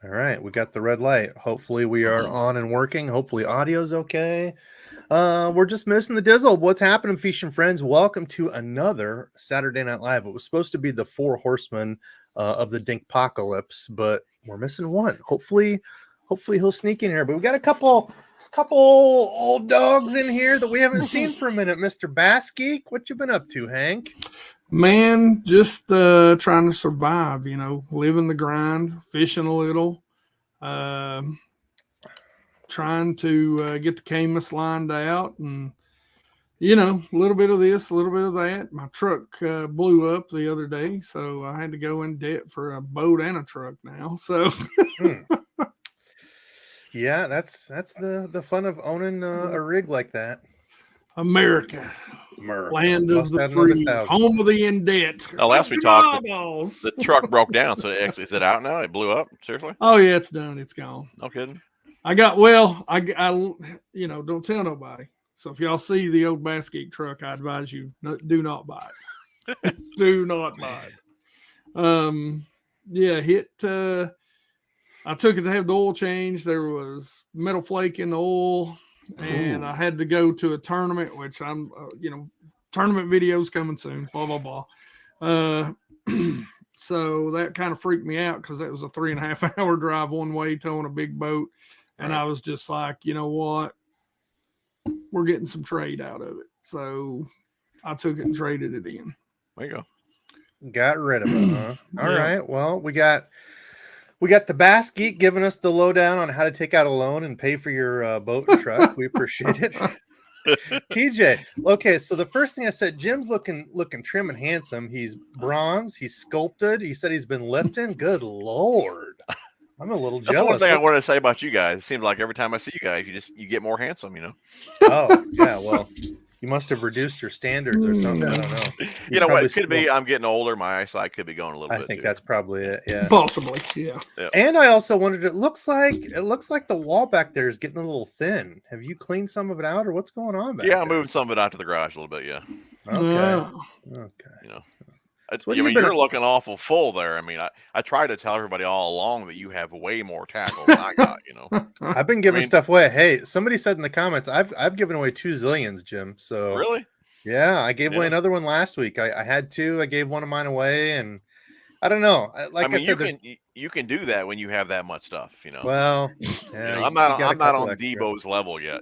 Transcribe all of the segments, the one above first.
All right, we got the red light. Hopefully we are on and working. Hopefully audio's okay. We're just missing the dizzle. What's happening, Feesherman friends? Welcome to another Saturday Night Live. It was supposed to be the four horsemen of the Dinkpocalypse, but we're missing one. Hopefully he'll sneak in here. But we got a couple old dogs in here that we haven't seen for a minute. Mr. Bass Geek, what you been up to, Hank? Man, just trying to survive, living the grind, fishing a little, trying to get the Camus lined out, and a little bit of this, a little bit of that. My truck blew up the other day, so I had to go in debt for a boat and a truck now. So yeah, that's the fun of owning a rig like that. America. Land of the free, home of the in debt. Oh, last we talked, the truck broke down, so is it out now? It blew up? Seriously? Oh yeah, it's done. It's gone. No kidding. I don't tell nobody. So if y'all see the old Bass Geek truck, I advise you do not buy it. Do not buy it. I took it to have the oil change. There was metal flake in the oil. And I had to go to a tournament, which I'm, tournament videos coming soon, blah, blah, blah. So that kind of freaked me out because that was a 3.5 hour drive one way towing a big boat. And I was just like, you know what? We're getting some trade out of it. So I took it and traded it in. There you go. Got rid of it, huh? All right. Well, we got the Bass Geek giving us the lowdown on how to take out a loan and pay for your boat and truck. We appreciate it. TJ, okay, so the first thing I said, Jim's looking trim and handsome. He's bronze. He's sculpted. He said he's been lifting. Good Lord. I'm a little jealous. That's one thing I wanted to say about you guys. It seems like every time I see you guys, you get more handsome, Oh, yeah, well. You must have reduced your standards or something. I don't know. You know what? It could be I'm getting older. My eyesight could be going a little bit. I think that's probably it. Yeah. Possibly. Yeah. And I also wondered, it looks like the wall back there is getting a little thin. Have you cleaned some of it out or what's going on back there? I'm moving some of it out to the garage a little bit. Yeah. Okay. You're looking awful full there. I mean, I try to tell everybody all along that you have way more tackle than I got, I've been giving stuff away. Hey, somebody said in the comments, I've given away 2 zillions, Jim. So really? Yeah, I gave away another one last week. I had 2. I gave one of mine away, and I don't know. I said, you can do that when you have that much stuff, Well, I'm not on DEBO'S level yet,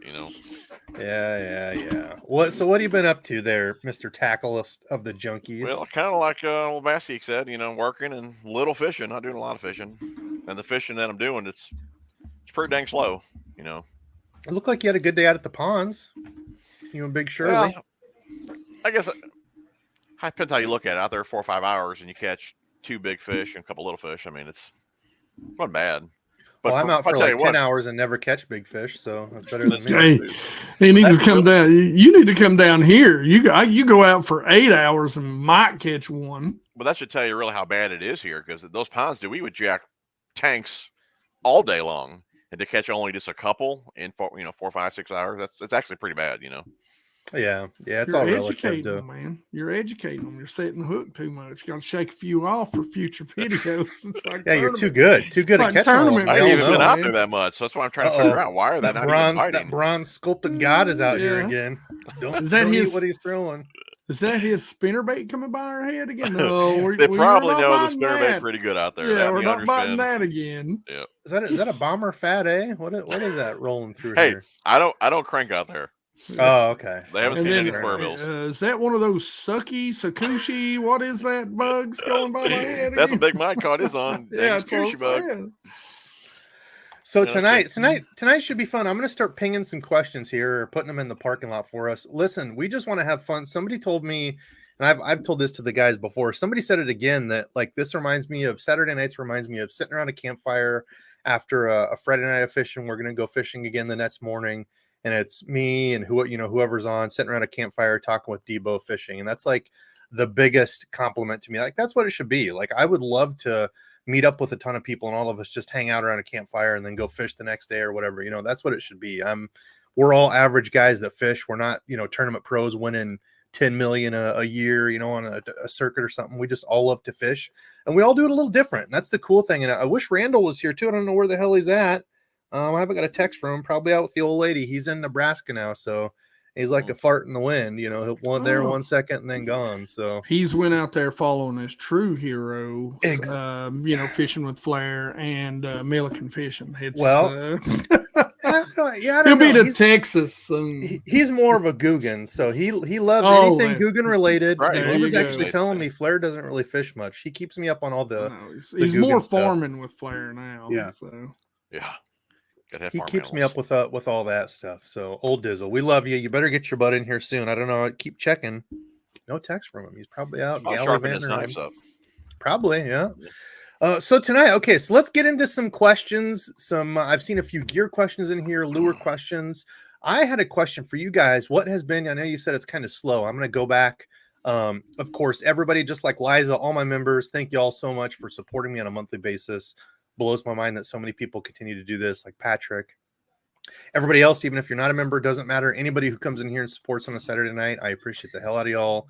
Yeah. What have you been up to there, Mr. Tackleist of the Junkies? Well, kind of like old Bass Geek said, working and little fishing. Not doing a lot of fishing, and the fishing that I'm doing, it's pretty dang slow, It looked like you had a good day out at the ponds. You and Big Shirley. Well, I guess it depends how you look at it. Out there 4 or 5 hours, and you catch 2 big fish and a couple little fish. I mean, it's not bad. But I'm out for like 10 hours and never catch big fish, so that's better than me. Hey, he needs to come down. You need to come down here. You go out for 8 hours and might catch one. But that should tell you really how bad it is here, because those ponds, we would jack tanks all day long, and to catch only just a couple in 4, 5, 6 hours. That's actually pretty bad, Yeah, it's all relative. Man, you're educating them. You're setting the hook too much. You got to shake a few off for future videos. It's like you're too good at catching them. I haven't even been out there that much. So that's why I'm trying to figure out why are that that bronze sculpted god is out here again. Don't eat what he's throwing. Is that his spinnerbait coming by our head again? No, they probably know the spinnerbait pretty good out there. Yeah, we're not biting that again. Yeah. Is that a bomber fat A? What is that rolling through here? Hey, I don't crank out there. Oh, okay. They haven't seen any square bills. Is that one of those Sakushi? What is that bugs going by my head? That's a Big Mike caught his on. Yeah, Sakushi bug. So tonight should be fun. I'm going to start pinging some questions here, or putting them in the parking lot for us. Listen, we just want to have fun. Somebody told me, and I've told this to the guys before. Somebody said it again, that like this reminds me of Saturday nights. Reminds me of sitting around a campfire after a Friday night of fishing. We're going to go fishing again the next morning, and it's me and whoever's on sitting around a campfire talking with DEBO fishing, and that's like the biggest compliment to me. Like that's what it should be. Like I would love to meet up with a ton of people and all of us just hang out around a campfire and then go fish the next day or whatever. That's what it should be. We're all average guys that fish. We're not, tournament pros winning 10 million a year, you know, on a circuit or something. We just all love to fish, and we all do it a little different. And that's the cool thing. And I wish Randall was here too. I don't know where the hell he's at. I haven't got a text from him. Probably out with the old lady. He's in Nebraska now, so he's like a fart in the wind. You know, he'll one there 1 second and then gone. So he's went out there following his true hero, you know, fishing with flare and Milliken fishing. It's, yeah, he'll be to Texas soon. He's more of a Guggen, so he loves anything Guggen related. Right, And he was actually telling me Flair doesn't really fish much. He keeps me up on all the. He's more farming with Flair now. Yeah. So. Yeah. He keeps me up with all that stuff. So old Dizzle, we love you. You better get your butt in here soon. I don't know. I keep checking. No text from him. He's probably out. Sharpen his knives up. Probably, yeah. So tonight, okay, so let's get into some questions. I've seen a few gear questions in here, lure questions. I had a question for you guys. What has been? I know you said it's kind of slow. I'm going to go back. Of course, everybody, just like Liza, all my members, thank you all so much for supporting me on a monthly basis. Blows my mind that so many people continue to do this, like Patrick. Everybody else, even if you're not a member, doesn't matter. Anybody who comes in here and supports on a Saturday night, I appreciate the hell out of y'all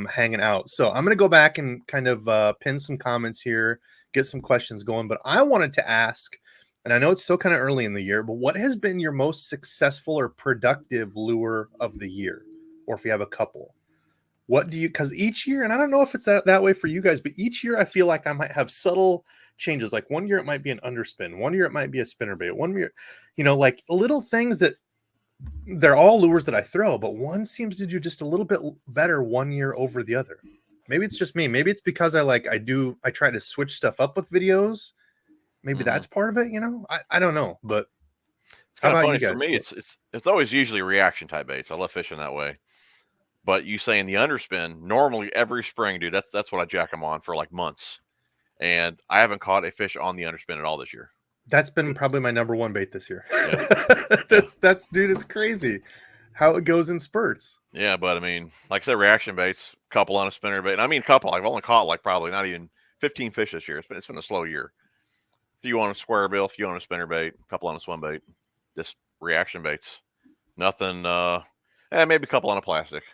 hanging out. So I'm going to go back and kind of pin some comments here, get some questions going. But I wanted to ask, and I know it's still kind of early in the year, but what has been your most successful or productive lure of the year? Or if you have a couple, what do you, because each year, and I don't know if it's that way for you guys, but each year I feel like I might have subtle changes. Like one year it might be an underspin, one year it might be a spinnerbait, one year, you know, like little things that they're all lures that I throw, but one seems to do just a little bit better one year over the other. Maybe it's just me. Maybe it's because I try to switch stuff up with videos. Maybe that's part of it, you know. I don't know, but it's kind of funny for me. It's always usually reaction type baits. I love fishing that way. But you saying the underspin, normally every spring, dude, that's what I jack them on for like months. And I haven't caught a fish on the underspin at all this year. That's been probably my number one bait this year. Yeah. That's dude, it's crazy how it goes in spurts. Yeah, but I mean, like I said, reaction baits, couple on a spinnerbait. And I mean, couple. I've only caught like probably not even 15 fish this year. It's been a slow year. A few on a square bill, a few on a spinnerbait, a couple on a swim bait. Just reaction baits. Nothing. Maybe a couple on a plastic.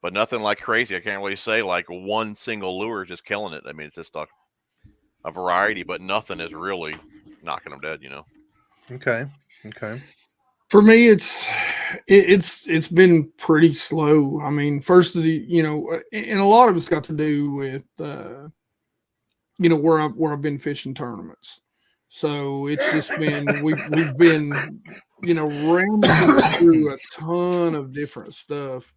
But nothing like crazy. I can't really say like one single lure is just killing it. I mean, it's just a variety, but nothing is really knocking them dead, you know. Okay. For me, it's been pretty slow. I mean, first of the, you know, and a lot of it's got to do with you know, where I've been fishing tournaments. So it's just been we've been, you know, rambling through a ton of different stuff.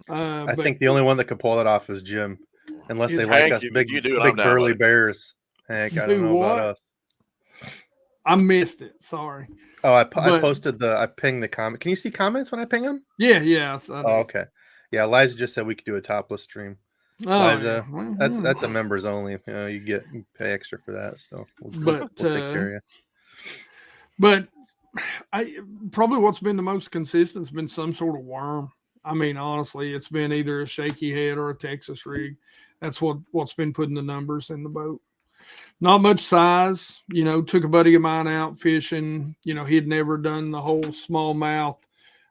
I think the only one that could pull that off is Jim, unless they like us big burly bears. Hank, I don't know about us. I missed it. Sorry. Oh, I posted I pinged the comment. Can you see comments when I ping them? Yeah. Oh, okay. Yeah, Liza just said we could do a topless stream. Liza, that's a members only. You know, you pay extra for that. So we'll take care of you. But probably what's been the most consistent has been some sort of worm. I mean, honestly, it's been either a shaky head or a Texas rig. That's what's been putting the numbers in the boat. Not much size, you know. Took a buddy of mine out fishing. You know, he had never done the whole smallmouth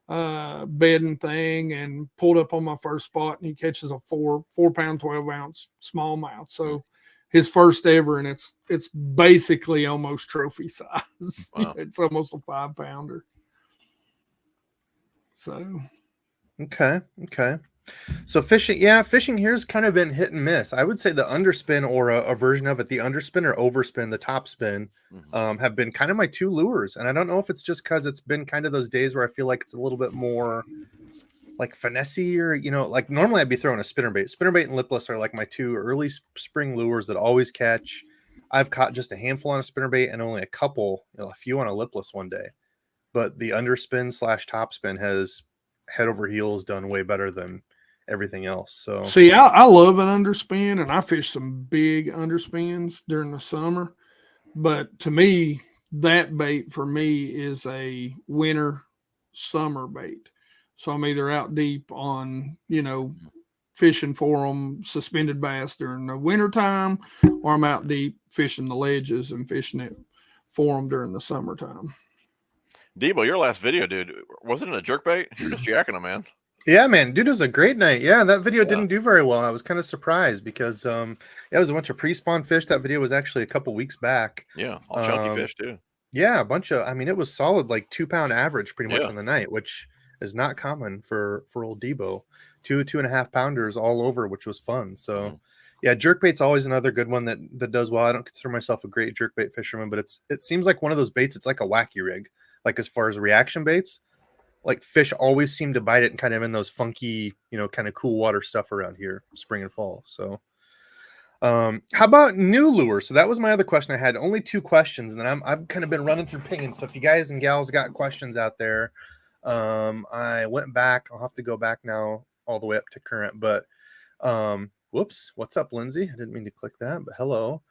bedding thing, and pulled up on my first spot, and he catches a 4-pound 12-ounce smallmouth. So his first ever, and it's basically almost trophy size. Wow. It's almost a 5-pounder. So. Okay. So fishing here has kind of been hit and miss. I would say the underspin or a version of it, the underspin or overspin, the top spin, have been kind of my two lures. And I don't know if it's just because it's been kind of those days where I feel like it's a little bit more like finessey, or, you know, like normally I'd be throwing a spinnerbait. Spinnerbait and lipless are like my two early spring lures that always catch. I've caught just a handful on a spinnerbait and only a few on a lipless one day. But the underspin / top spin has head over heels done way better than everything else. So see, I love an underspin, and I fish some big underspins during the summer. But to me, that bait for me is a winter summer bait. So I'm either out deep on, you know, fishing for them suspended bass during the winter time, or I'm out deep fishing the ledges and fishing it for them during the summertime. Debo, your last video, dude, wasn't it a jerkbait? You're just jacking them, man. Yeah, man, dude, it was a great night. Yeah, that video Yeah. didn't do very well. I was kind of surprised because it was a bunch of pre-spawn fish. That video was actually a couple weeks back. Yeah, all chunky fish too. Yeah, a bunch of. I mean, it was solid, like 2 pound average, pretty much Yeah. on the night, which is not common for old Debo. 2.5 pounders all over, which was fun. So, yeah, jerkbait's always another good one that does well. I don't consider myself a great jerkbait fisherman, but it seems like one of those baits. It's like a wacky rig, like as far as reaction baits. Like fish always seem to bite it and kind of in those funky, kind of cool water stuff around here, spring and fall. So, how about new lures? So that was my other question I had. Only 2 questions, and then I've kind of been running through pinging. So if you guys and gals got questions out there, I went back. I'll have to go back now all the way up to current. But whoops, what's up, Lindsay? I didn't mean to click that, but hello.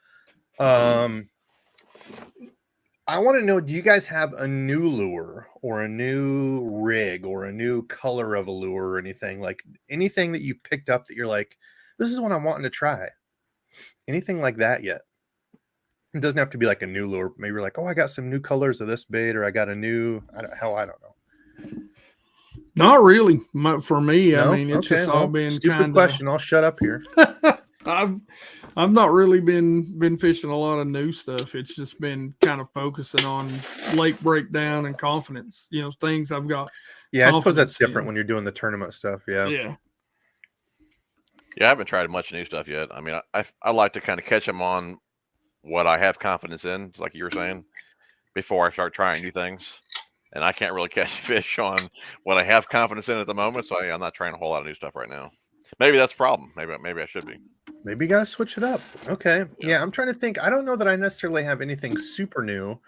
I want to know, do you guys have a new lure or a new rig or a new color of a lure or anything? Like anything that you picked up that you're like, this is what I'm wanting to try? Anything like that yet? It doesn't have to be like a new lure. Maybe you're like, oh, I got some new colors of this bait, or I got a new, I don't know. Not really. For me, No? I mean, it's Okay, just all been stupid kind question. I'll shut up here. I've not really been fishing a lot of new stuff. It's just been kind of focusing on lake breakdown and confidence. Things I've got. Yeah, I suppose that's confidence in. different when you're doing the tournament stuff. Yeah. Yeah. Yeah, I haven't tried much new stuff yet. I mean, I like to kind of catch them on what I have confidence in, it's like you were saying, before I start trying new things. And I can't really catch fish on what I have confidence in at the moment, so I'm not trying a whole lot of new stuff right now. Maybe that's a problem. Maybe I should be. Maybe you got to switch it up. Okay. Yeah, I'm trying to think. I don't know that I necessarily have anything super new.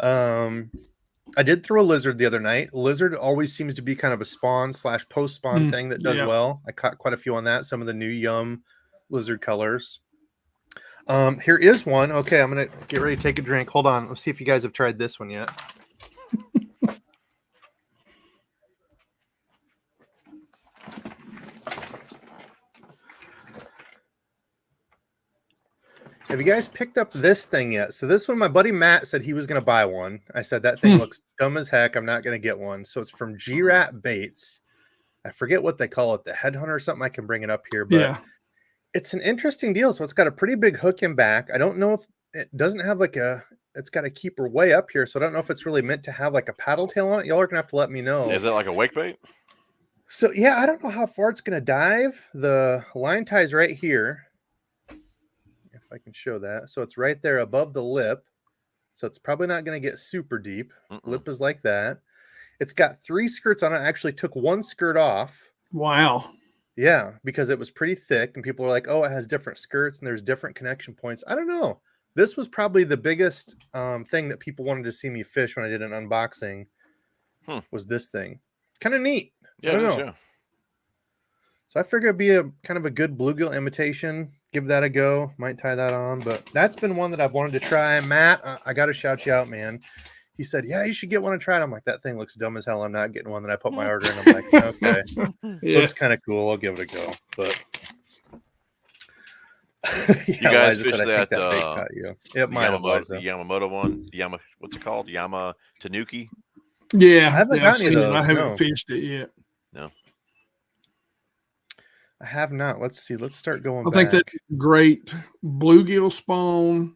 I did throw a lizard the other night. Lizard always seems to be kind of a spawn / post spawn thing that does well. I caught quite a few on that. Some of the new Yum lizard colors. Here is one. Okay, I'm gonna get ready to take a drink. Hold on. Let's see if you guys have tried this one yet. Have you guys picked up this thing yet? So this one, my buddy Matt said he was going to buy one. I said, that thing looks dumb as heck. I'm not going to get one. So it's from G-Rat Baits. I forget what they call it, the Headhunter or something. I can bring it up here, but it's an interesting deal. So it's got a pretty big hook in back. I don't know if it doesn't have like it's got a keeper way up here. So I don't know if it's really meant to have like a paddle tail on it. Y'all are going to have to let me know. Is it like a wake bait? So yeah, I don't know how far it's going to dive. The line tie's right here. I can show that. So it's right there above the lip. So it's probably not going to get super deep. Lip is like that. It's got 3 skirts on it. I actually took 1 skirt off. Wow. Yeah, because it was pretty thick. And people are like, oh, it has different skirts and there's different connection points. I don't know. This was probably the biggest thing that people wanted to see me fish when I did an unboxing. Was this thing. Kind of neat. Yeah, I don't know. Yeah. So I figured it'd be a kind of a good bluegill imitation. Give that a go. Might tie that on, but that's been one that I've wanted to try. Matt, I got to shout you out, man. He said, yeah, you should get one and try it. I'm like, that thing looks dumb as hell. I'm not getting one. Then I put my order in. I'm like, okay, looks kind of cool. I'll give it a go. But you guys Liza fish said, I think that bait caught you. It might have, Liza. The Yamamoto one. What's it called? Yama Tanuki. Yeah, I haven't gotten any of those. I haven't fished it yet. No. I have not. Let's see. Let's start going I back. think that's great bluegill spawn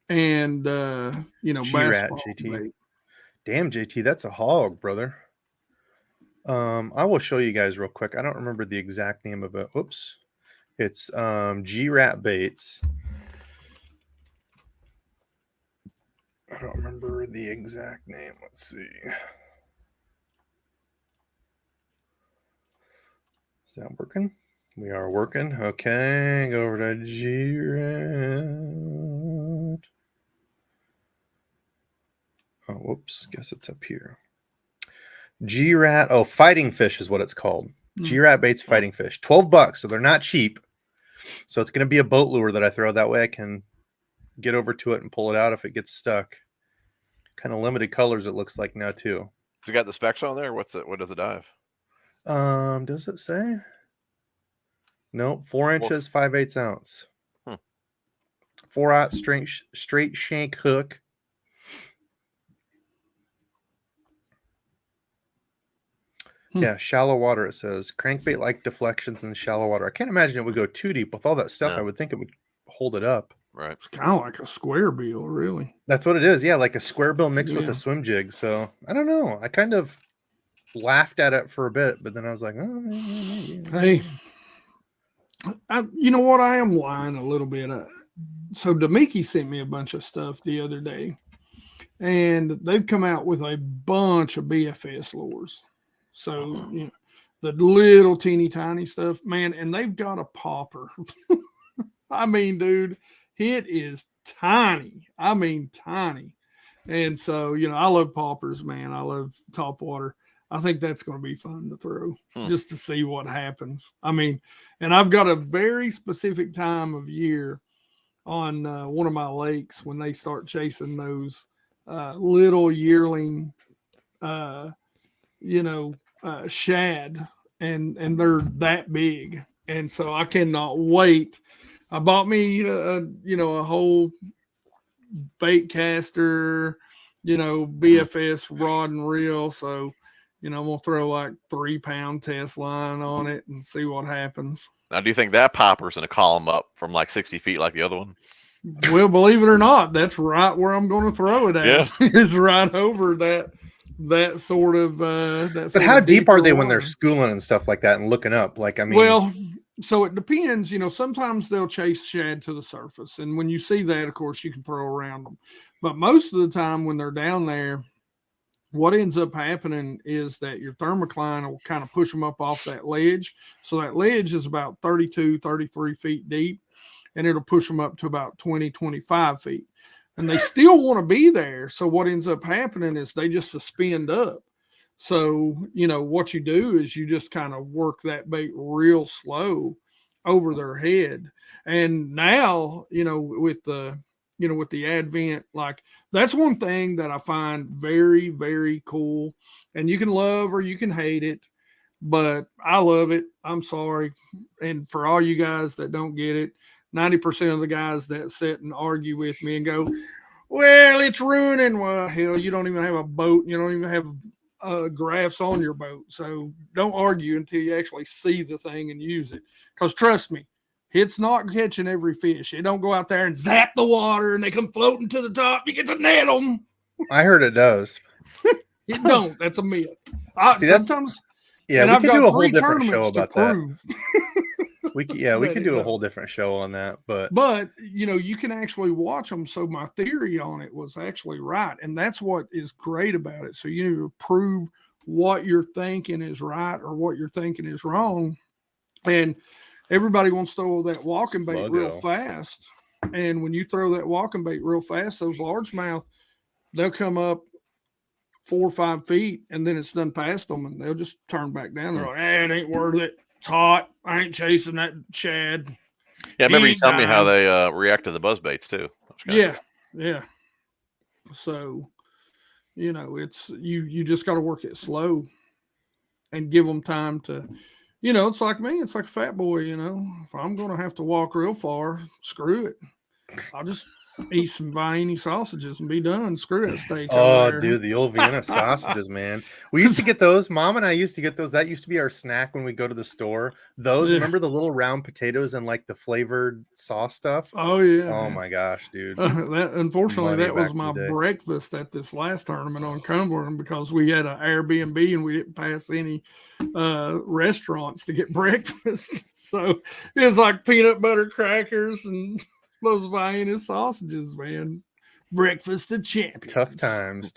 and bass G-Rat, spawn JT. bait. Damn, JT, that's a hog, brother. I will show you guys real quick. I don't remember the exact name of it. Oops. It's G-Rat Baits. I don't remember the exact name. Let's see. Is that working? We are working. Okay, go over to G-Rat. Oh, whoops. Guess it's up here. G-Rat. Oh, Fighting Fish is what it's called. G-Rat Baits Fighting Fish. $12, so they're not cheap. So it's going to be a boat lure that I throw. That way I can get over to it and pull it out if it gets stuck. Kind of limited colors it looks like now too. Has it got the specs on there? What does it dive? Does it say? No, 4 inches, 5/8 ounce. 4/0 straight shank hook. Yeah, shallow water. It says crankbait like deflections in shallow water. I can't imagine it would go too deep with all that stuff. No. I would think it would hold it up. Right. It's kind of like a square bill, really. That's what it is. Yeah, like a square bill mixed with Yeah. a swim jig. So I don't know. I kind of laughed at it for a bit, but then I was like, oh, maybe. Hey, you know what? I am lying a little bit. So Demiki sent me a bunch of stuff the other day, and they've come out with a bunch of BFS lures. So, you know, the little teeny tiny stuff, man, and they've got a popper. I mean, dude, it is tiny. I mean, tiny. And so, you know, I love poppers, man. I love Topwater. I think that's going to be fun to throw just to see what happens. I mean, and I've got a very specific time of year on one of my lakes when they start chasing those little yearling, shad, and they're that big. And so I cannot wait. I bought me, a whole bait caster, BFS rod and reel. So, I'm going to throw like 3-pound test line on it and see what happens. Now, do you think that popper's in a column up from like 60 feet like the other one? Well, believe it or not, that's right where I'm going to throw it at. Yeah. It's right over that sort of. But how deep are they when they're schooling and stuff like that and looking up? Like, I mean, well, so it depends. Sometimes they'll chase shad to the surface, and when you see that, of course, you can throw around them. But most of the time, when they're down there, what ends up happening is that your thermocline will kind of push them up off that ledge. So that ledge is about 32, 33 feet deep, and it'll push them up to about 20, 25 feet. And they still want to be there. So what ends up happening is they just suspend up. So, what you do is you just kind of work that bait real slow over their head. And now, with the advent, like that's one thing that I find very, very cool. And you can love or you can hate it, but I love it. I'm sorry. And for all you guys that don't get it, 90% of the guys that sit and argue with me and go, well, it's ruining. Well, hell, you don't even have a boat. You don't even have graphs on your boat. So don't argue until you actually see the thing and use it. Because trust me, it's not catching every fish. It don't go out there and zap the water and they come floating to the top. You get to net them. I heard it does. It don't. That's a myth. See, sometimes. Yeah, we I've could got do a whole 3 different show tournaments to about that. prove. We could do a whole different show on that. But you can actually watch them. So my theory on it was actually right. And that's what is great about it. So you need to prove what you're thinking is right or what you're thinking is wrong. And everybody wants to throw that walking bait real fast. And when you throw that walking bait real fast, those largemouth, they'll come up 4 or 5 feet and then it's done past them and they'll just turn back down. They're like, it ain't worth it. It's hot. I ain't chasing that shad. Yeah, I remember you telling me how they react to the buzz baits too. Yeah. So, it's you just got to work it slow and give them time to, it's like me. It's like a fat boy, if I'm going to have to walk real far, screw it. I'll just eat some Vienna sausages and be done. Screw that steak. Oh, dude, the old Vienna sausages, man. We used to get those. Mom and I used to get those. That used to be our snack when we go to the store. Those, remember the little round potatoes and like the flavored sauce stuff? Oh, yeah. Oh, my gosh, dude. Unfortunately, that was my breakfast at this last tournament on Cumberland because we had an Airbnb and we didn't pass any restaurants to get breakfast. So it was like peanut butter crackers and those Vienna sausages, man. Breakfast of champions. Tough times.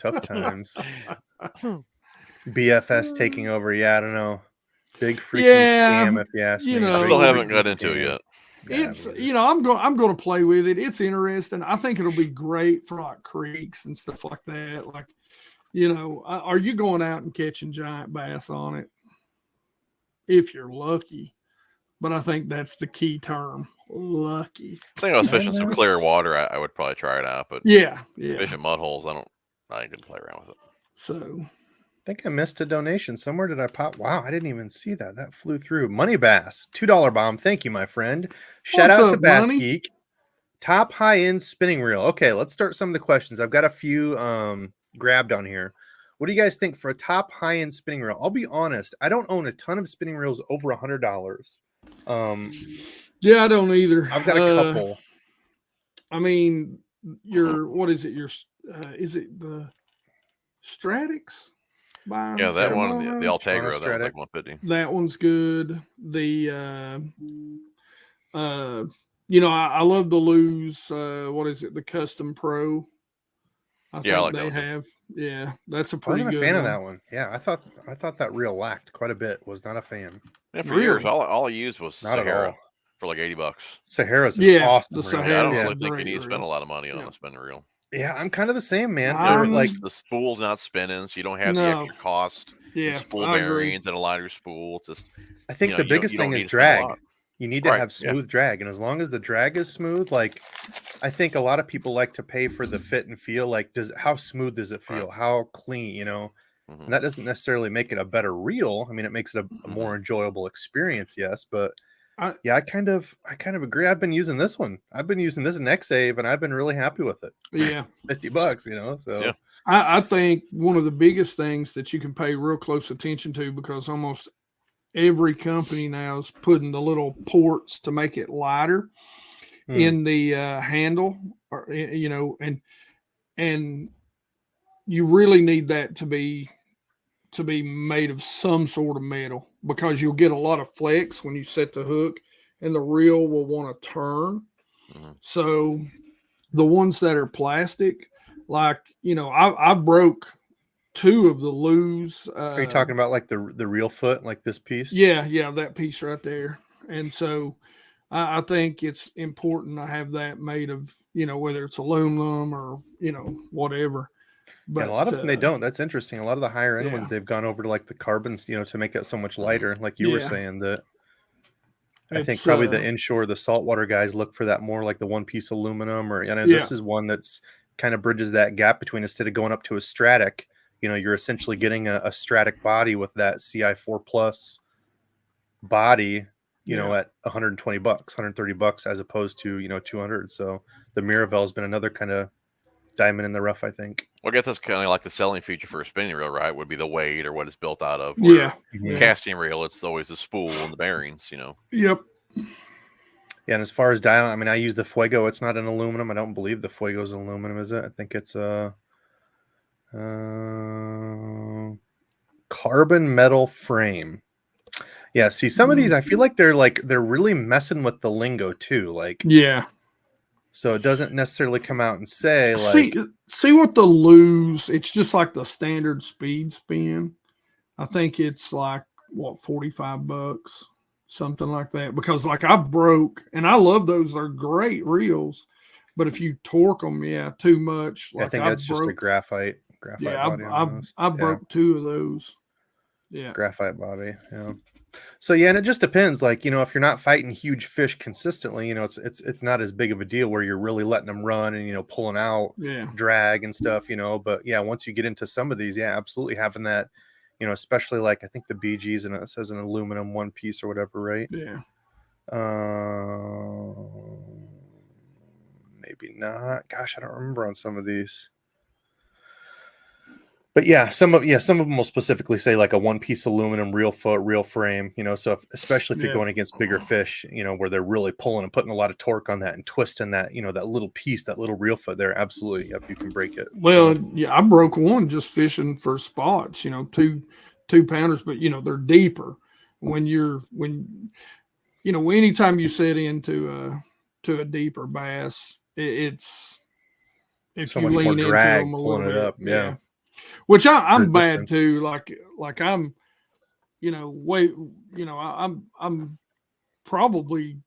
BFS taking over. Yeah, I don't know. Big freaking scam, if you ask me. I still haven't got into it yet. It's I'm going to play with it. It's interesting. I think it'll be great for like creeks and stuff like that. Like, are you going out and catching giant bass on it? If you're lucky. But I think that's the key term. Lucky. I think I was fishing some clear water. I would probably try it out, but fishing mud holes, I ain't gonna play around with it. So I think I missed a donation. Somewhere did I pop? Wow, I didn't even see that. That flew through. Money Bass, $2 bomb. Thank you, my friend. Shout out to Bass Geek. Top high-end spinning reel. Okay, let's start some of the questions. I've got a few grabbed on here. What do you guys think for a top high-end spinning reel? I'll be honest, I don't own a ton of spinning reels over $100. Yeah, I don't either. I've got a couple. I mean, what is it? Is it the Stratix? Yeah, that one, the Altagra, that was Stratic. like 150. That one's good. The I love the Lose. What is it? The Custom Pro. I think they have. Yeah, that's a pretty good. I wasn't a fan of that one. Yeah, I thought that reel lacked quite a bit. Was not a fan. And for years, all I used was not Sahara at all. for like $80. Sahara's awesome. The Sahara. Yeah, I don't really think you need to spend a lot of money on a spinning reel. Yeah, I'm kind of the same, man. The spool's not spinning, so you don't have the extra cost. Yeah, spool bearings and a lighter spool. I think the biggest thing is drag. You need to have smooth drag, and as long as the drag is smooth, like I think a lot of people like to pay for the fit and feel. Like, how smooth does it feel? How clean, And that doesn't necessarily make it a better reel. I mean, it makes it a more enjoyable experience, yes, but I kind of agree. I've been using this one. I've been using this Neck Save, and I've been really happy with it. Yeah, $50, So yeah. I think one of the biggest things that you can pay real close attention to, because almost every company now is putting the little ports to make it lighter in the handle, or and you really need that to be made of some sort of metal, because you'll get a lot of flex when you set the hook, and the reel will want to turn. So the ones that are plastic, like I broke 2 of the Lose. Are you talking about like the reel foot, like this piece? Yeah, that piece right there. And so I think it's important to have that made of, whether it's aluminum or whatever. But a lot of them they don't. That's interesting. A lot of the higher end ones, they've gone over to like the carbons, to make it so much lighter. Like you were saying, that I think probably the inshore, the saltwater guys look for that more, like the one piece aluminum, or this is one that's kind of bridges that gap between, instead of going up to a Stratic, you're essentially getting a Stratic body with that CI4 plus body, at $120, $130, as opposed to, 200. So the Miravel's been another kind of diamond in the rough, I think. Well, I guess that's kind of like the selling feature for a spinning reel, right? Would be the weight or what it's built out of. Casting reel, it's always the spool and the bearings, Yep. Yeah, and as far as dial, I mean, I use the Fuego. It's not an aluminum. I don't believe the Fuego is aluminum, is it? I think it's a carbon metal frame. Yeah, see, some of these, I feel like they're really messing with the lingo too. Like, so it doesn't necessarily come out and say like, see what the Lose. It's just like the standard speed spin. I think it's like $45, something like that. Because like I broke, and I love those. They're great reels, but if you torque them, too much. Like I think that's just a graphite body. I broke 2 of those. Yeah, graphite body. Yeah. So and it just depends. Like, if you're not fighting huge fish consistently, it's not as big of a deal where you're really letting them run and pulling out drag and stuff. But once you get into some of these, absolutely having that, especially like I think the BGs, and it says an aluminum one piece or whatever, right? Yeah. Maybe not. Gosh, I don't remember on some of these. But some of them will specifically say like a one-piece aluminum reel foot, reel frame, so especially if you're going against bigger fish, where they're really pulling and putting a lot of torque on that and twisting that, that little piece, that little reel foot there, absolutely, you can break it. Well, I broke one just fishing for spots, 2-pounders, but they're deeper. Anytime you set into a deeper bass, it's if so you much lean more into drag them a pulling little it bit, up, yeah. Which I'm Resistance. bad too. Like I'm, I'm probably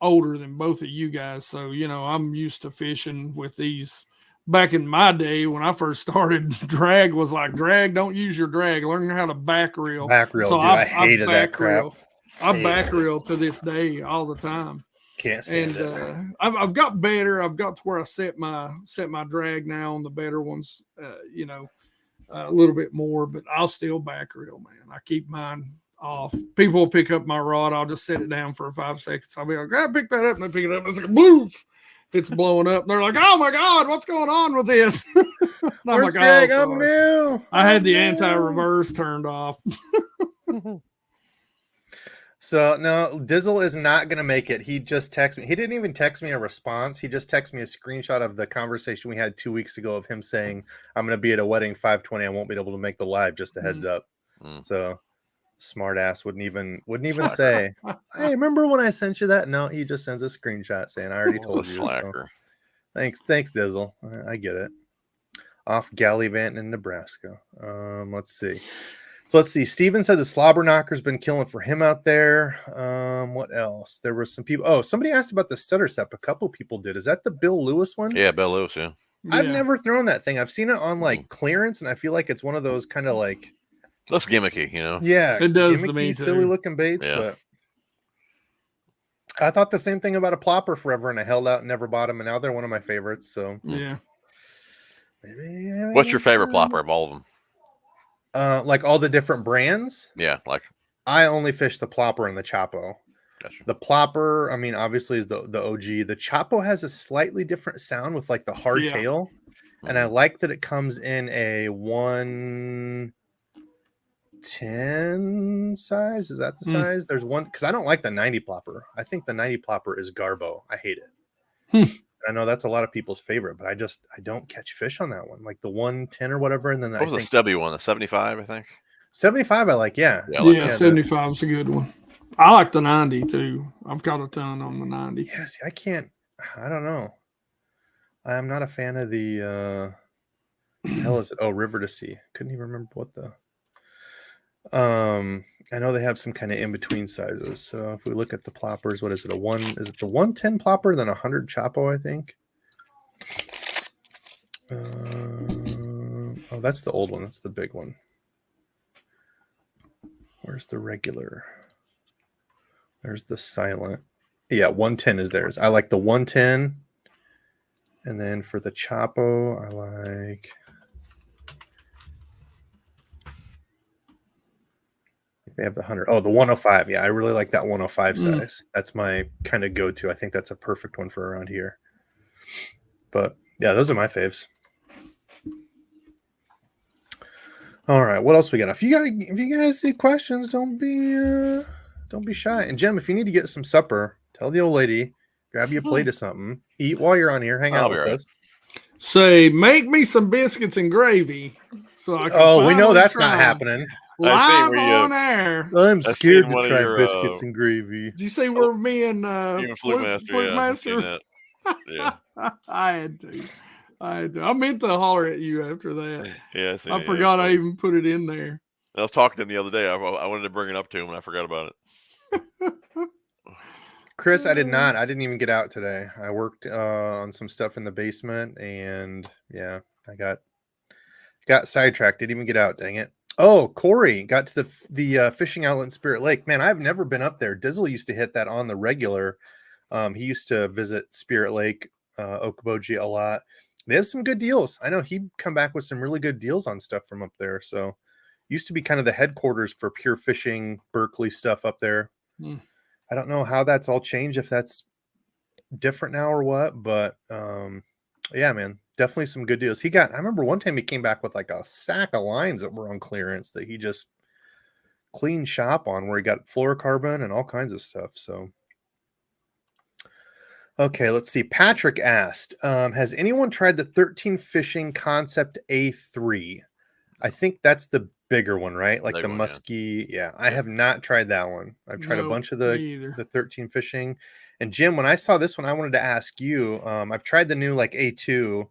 older than both of you guys, so I'm used to fishing with these. Back in my day when I first started, drag was like, don't use your drag. Learn how to back reel. So dude, I hated that crap. I back reel to this day all the time. Can't stand it. I've got better. I've got to where I set my drag now on the better ones, a little bit more, but I'll still back reel, man. I keep mine off. People will pick up my rod. I'll just set it down for 5 seconds. I'll be like, I pick that up, and they pick it up. And it's like, move. it's blowing up. They're like, "Oh my God, what's going on with this?" Where's Greg? I'm new. I had the anti-reverse turned off. So no, Dizzle is not going to make it. He just texted me. He didn't even text me a response. He just texted me a screenshot of the conversation we had 2 weeks ago of him saying, "I'm going to be at a wedding 5:20. I won't be able to make the live. Just a heads up." So smart ass wouldn't even say, "Hey, remember when I sent you that?" No, he just sends a screenshot saying, "I already told you." So, thanks, Dizzle. I get it. Off gallivanting in Nebraska. Let's see. So let's see. Steven said the slobber knocker's been killing for him out there. What else? There were some people. Oh, somebody asked about the stutter step. A couple people did. Is that the Bill Lewis one? Yeah, Bill Lewis. Yeah. I've never thrown that thing. I've seen it on like clearance, and I feel like it's one of those kind of like looks gimmicky, you know. Yeah, it does gimmicky, to me silly looking baits. Yeah. But I thought the same thing about a plopper forever, and I held out and never bought them, and now they're one of my favorites. So yeah. Maybe, what's your favorite plopper of all of them? Like all the different brands. Yeah, like I only fish the plopper and the Chapo. Gotcha. The plopper, I mean, obviously is the OG. The Chapo has a slightly different sound with like the hard tail, and I like that it comes in a 110 size. Is that the size? There's one because I don't like the 90 plopper. I think the 90 plopper is garbo. I hate it. I know that's a lot of people's favorite, but I don't catch fish on that one. Like the 110 or whatever, and then what was the stubby one? The 75, I think. 75, I like. Yeah, I like 75 is a good one. I like the 90 too. I've got a ton on the 90. Yeah, see, I don't know. I'm not a fan of the hell is it? Oh, River to Sea. Couldn't even remember what the I know they have some kind of in-between sizes. So if we look at the ploppers, what is it? Is it the 110 plopper, then 100 Chapo, I think? Oh, that's the old one. That's the big one. Where's the regular? There's the silent. Yeah, 110 is theirs. I like the 110. And then for the Chapo, I like... They have the 100. Oh, the 105. Yeah, I really like that 105 size. That's my kind of go-to. I think that's a perfect one for around here. But yeah, those are my faves. All right, what else we got? If you guys see questions, don't be shy. And Jim, if you need to get some supper, tell the old lady, grab you a plate of something, eat while you're on here, hang out with us. Say, make me some biscuits and gravy. So I can we know that's not happening. Live on air. I'm scared to try biscuits and gravy. Did you see where me and Fluke Master? Yeah. I had to. I meant to holler at you after that. Yeah, I forgot I even put it in there. I was talking to him the other day. I wanted to bring it up to him, and I forgot about it. Chris, I did not. I didn't even get out today. I worked on some stuff in the basement, and yeah, I got sidetracked. Didn't even get out. Dang it. Oh, Corey got to the fishing outlet in Spirit Lake. Man, I've never been up there. Dizzle used to hit that on the regular. He used to visit Spirit Lake, Okoboji a lot. They have some good deals. I know he'd come back with some really good deals on stuff from up there. So used to be kind of the headquarters for pure fishing, Berkeley stuff up there. I don't know how that's all changed, if that's different now or what, but yeah, man, definitely some good deals. I remember one time he came back with like a sack of lines that were on clearance that he just cleaned shop on, where he got fluorocarbon and all kinds of stuff. So, okay, let's see. Patrick asked, has anyone tried the 13 Fishing Concept A3? I think that's the bigger one, right? Like the musky. Yeah, I have not tried that one. I've tried a bunch of the 13 Fishing. And Jim, when I saw this one, I wanted to ask you. I've tried the new like A2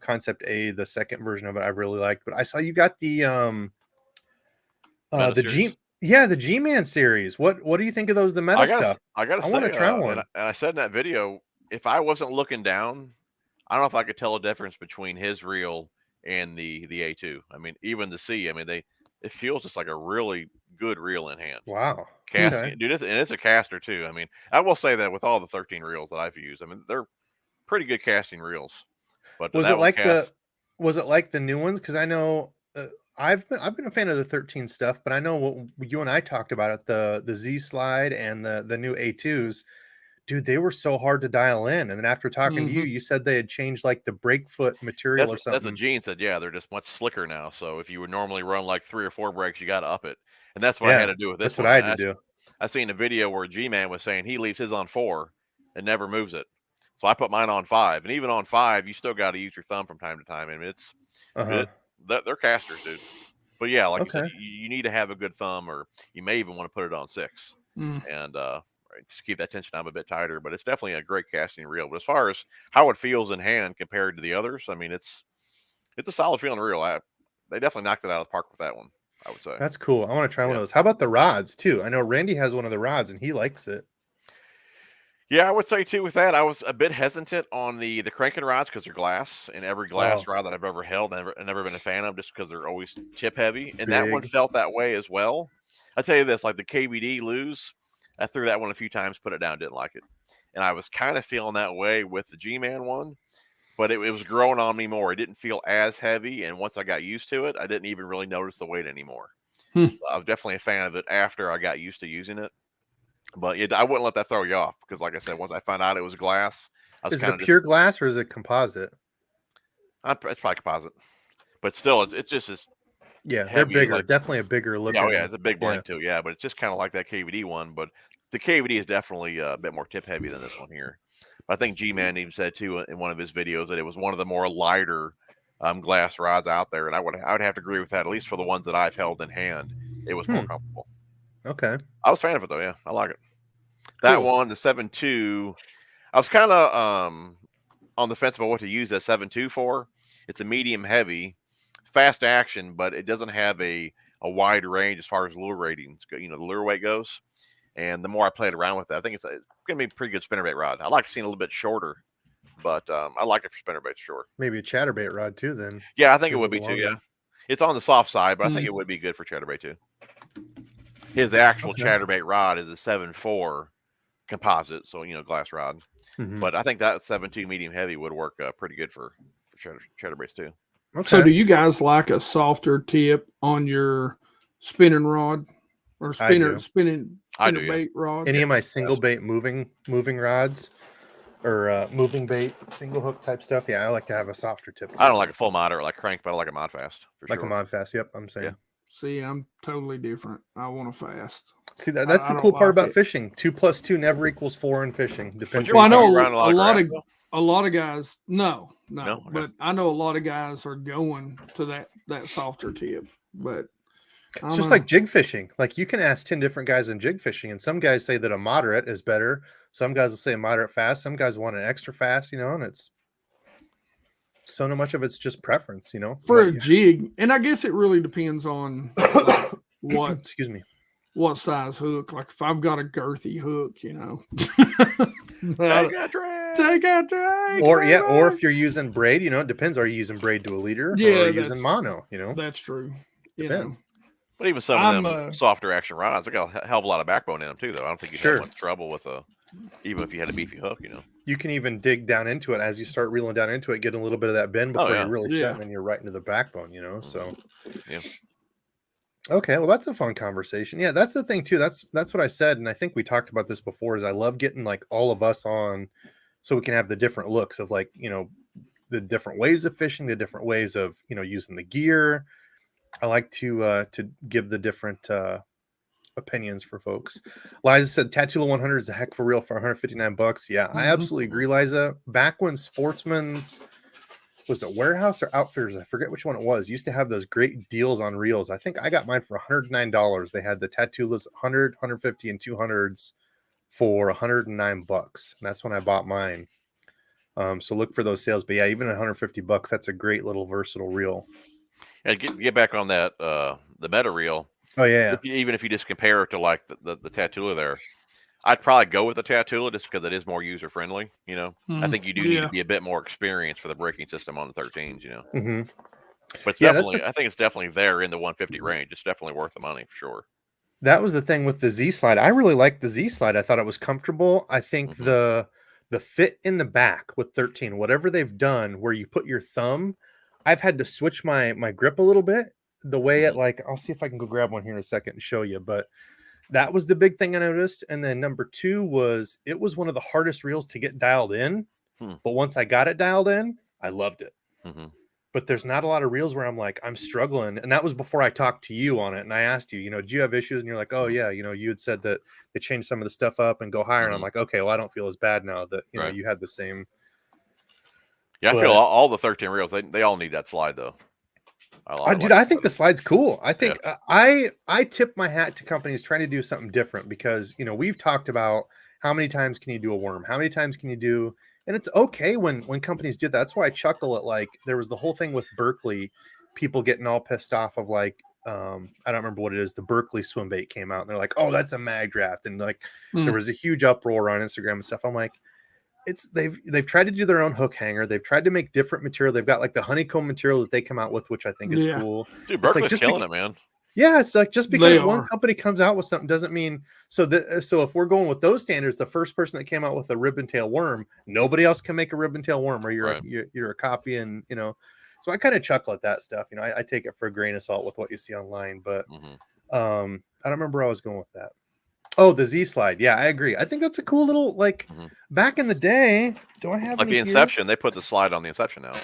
Concept A, the second version of it. I really liked, but I saw you got the the G-Man series. What do you think of those? The meta stuff. I want to try one. And I said in that video, if I wasn't looking down, I don't know if I could tell a difference between his reel and the A2. I mean, even the C. I mean, it feels just like a really good reel in hand. Wow. Casting, dude, and it's a caster too. I mean, I will say that with all the 13 reels that I've used, I mean, they're pretty good casting reels. But was it like the new ones? Because I know I've been a fan of the 13 stuff, but I know what you and I talked about it, the Z slide and the new A2s. Dude, they were so hard to dial in. And then after talking to you, you said they had changed like the brake foot material or something. That's what Gene said. Yeah, they're just much slicker now. So if you would normally run like 3 or 4 brakes, you got to up it. And that's what I had to do with this. That's what I had to do. I seen a video where G-Man was saying he leaves his on 4 and never moves it. So I put mine on 5. And even on 5, you still got to use your thumb from time to time. I mean, they're casters, dude. But yeah, like you said, you need to have a good thumb, or you may even want to put it on 6. And just keep that tension knob a bit tighter. But it's definitely a great casting reel. But as far as how it feels in hand compared to the others, I mean, it's a solid feeling reel. They definitely knocked it out of the park with that one, I would say. That's cool. I want to try one of those. How about the rods too? I know Randy has one of the rods and he likes it. Yeah, I would say too with that, I was a bit hesitant on the cranking rods because they're glass, and every glass rod that I've ever held, never been a fan of, just because they're always tip heavy. And that one felt that way as well. I tell you this, like the KVD Lose, I threw that one a few times, put it down, didn't like it. And I was kind of feeling that way with the G-Man one, but it was growing on me more. It didn't feel as heavy, and once I got used to it, I didn't even really notice the weight anymore. So I was definitely a fan of it after I got used to using it. But I wouldn't let that throw you off, because like I said, once I found out it was glass, I was Is it pure glass or is it composite? It's probably composite, but still, it's just as they're bigger. Like, definitely a bigger look. Oh yeah, it's a big blade too. Yeah, but it's just kind of like that KVD one. But the KVD is definitely a bit more tip heavy than this one here. But I think G-Man even said too in one of his videos that it was one of the more lighter glass rods out there, and I would have to agree with that. At least for the ones that I've held in hand, it was more comfortable. Okay. I was a fan of it though. Yeah, I like it. That one, the 7.2, I was kind of on the fence about what to use that 7.2 for. It's a medium heavy, fast action, but it doesn't have a wide range as far as lure ratings, the lure weight goes. And the more I played around with it, I think it's going to be a pretty good spinnerbait rod. I like seeing a little bit shorter, but I like it for spinnerbaits, sure. Maybe a chatterbait rod too, then. Yeah, I think it would be too. Yeah, it's on the soft side, but I think it would be good for chatterbait too. His actual chatterbait rod is a 7.4 composite, so glass rod. But I think that 7.2 medium heavy would work pretty good for chatterbaits too. Okay. So do you guys like a softer tip on your spinning rod or spinning bait rod? Any of my single bait moving rods or moving bait single hook type stuff? Yeah, I like to have a softer tip. I don't like a full mod or like crank, but I like a mod fast. Like a mod fast. Yep, I'm saying. Yeah. See, I'm totally different. I want a fast. See, that's the cool part about fishing. 2 + 2 never equals 4 in fishing. Depends. Well, I know a lot of guys. No. Okay. But I know a lot of guys are going to that softer tip. But it's just like jig fishing. Like you can ask 10 different guys in jig fishing, and some guys say that a moderate is better. Some guys will say a moderate fast. Some guys want an extra fast. And it's so much of it's just preference. For a jig, and I guess it really depends on what. Excuse me. What size hook? Like if I've got a girthy hook, take a drag. Or if you're using braid, it depends. Are you using braid to a leader? Or are you using mono? That's true. Depends. But even some of them softer action rods, they got a hell of a lot of backbone in them too. Though I don't think you'd have much trouble with even if you had a beefy hook. You can even dig down into it as you start reeling down into it, get a little bit of that bend before you're really set, and then you're right into the backbone. So yeah. Okay, well, that's a fun conversation. Yeah, that's the thing too. That's what I said, and I think we talked about this before. Is I love getting like all of us on, so we can have the different looks of like the different ways of fishing, the different ways of using the gear. I like to give the different opinions for folks. Liza said Tatula 100 is a heck for real for $159. Yeah, I absolutely agree, Liza. Back when Sportsman's was it Warehouse or Outfitters? I forget which one it was. Used to have those great deals on reels. I think I got mine for $109. They had the Tatulas 100, 150, and 200s for $109. And that's when I bought mine. So look for those sales. But yeah, even at $150, that's a great little versatile reel. And get back on that the meta reel. Oh yeah. Even if you just compare it to like the Tatula there, I'd probably go with the Tatula just because it is more user friendly. I think you do need to be a bit more experienced for the braking system on the 13s. But it's definitely, I think it's definitely there in the 150 range. It's definitely worth the money for sure. That was the thing with the Z Slide. I really liked the Z Slide. I thought it was comfortable. I think the fit in the back with 13, whatever they've done, where you put your thumb, I've had to switch my grip a little bit. The way it I'll see if I can go grab one here in a second and show you, but That was the big thing I noticed. And then number 2 was it was one of the hardest reels to get dialed in. But once I got it dialed in, I loved it. But there's not a lot of reels where I'm like, I'm struggling. And that was before I talked to you on it. And I asked you, do you have issues? And you're like, oh yeah, you had said that they changed some of the stuff up and go higher. And I'm like, okay, well, I don't feel as bad now that, you know, you had the same. Yeah, I feel all the 13 reels, they all need that slide though. I think the slide's cool. I think I tip my hat to companies trying to do something different because, we've talked about how many times can you do a worm? How many times can you do? And it's okay when companies do that. That's why I chuckle at, like, there was the whole thing with Berkeley, people getting all pissed off of, like, I don't remember what it is. The Berkeley swim bait came out and they're like, oh, that's a mag draft. And like, there was a huge uproar on Instagram and stuff. I'm like, they've tried to do their own hook hanger. They've tried to make different material. They've got like the honeycomb material that they come out with, which I think is cool. Dude, Berkeley's like, killing it, man. Yeah, it's like just because one company comes out with something doesn't mean so if we're going with those standards, the first person that came out with a ribbon tail worm, nobody else can make a ribbon tail worm, or you're a copy, and so I kind of chuckle at that stuff. I take it for a grain of salt with what you see online, but I don't remember where I was going with that. Oh, the Z slide. Yeah, I agree. I think that's a cool little, like, back in the day. Do I have like the Inception? They put the slide on the Inception now.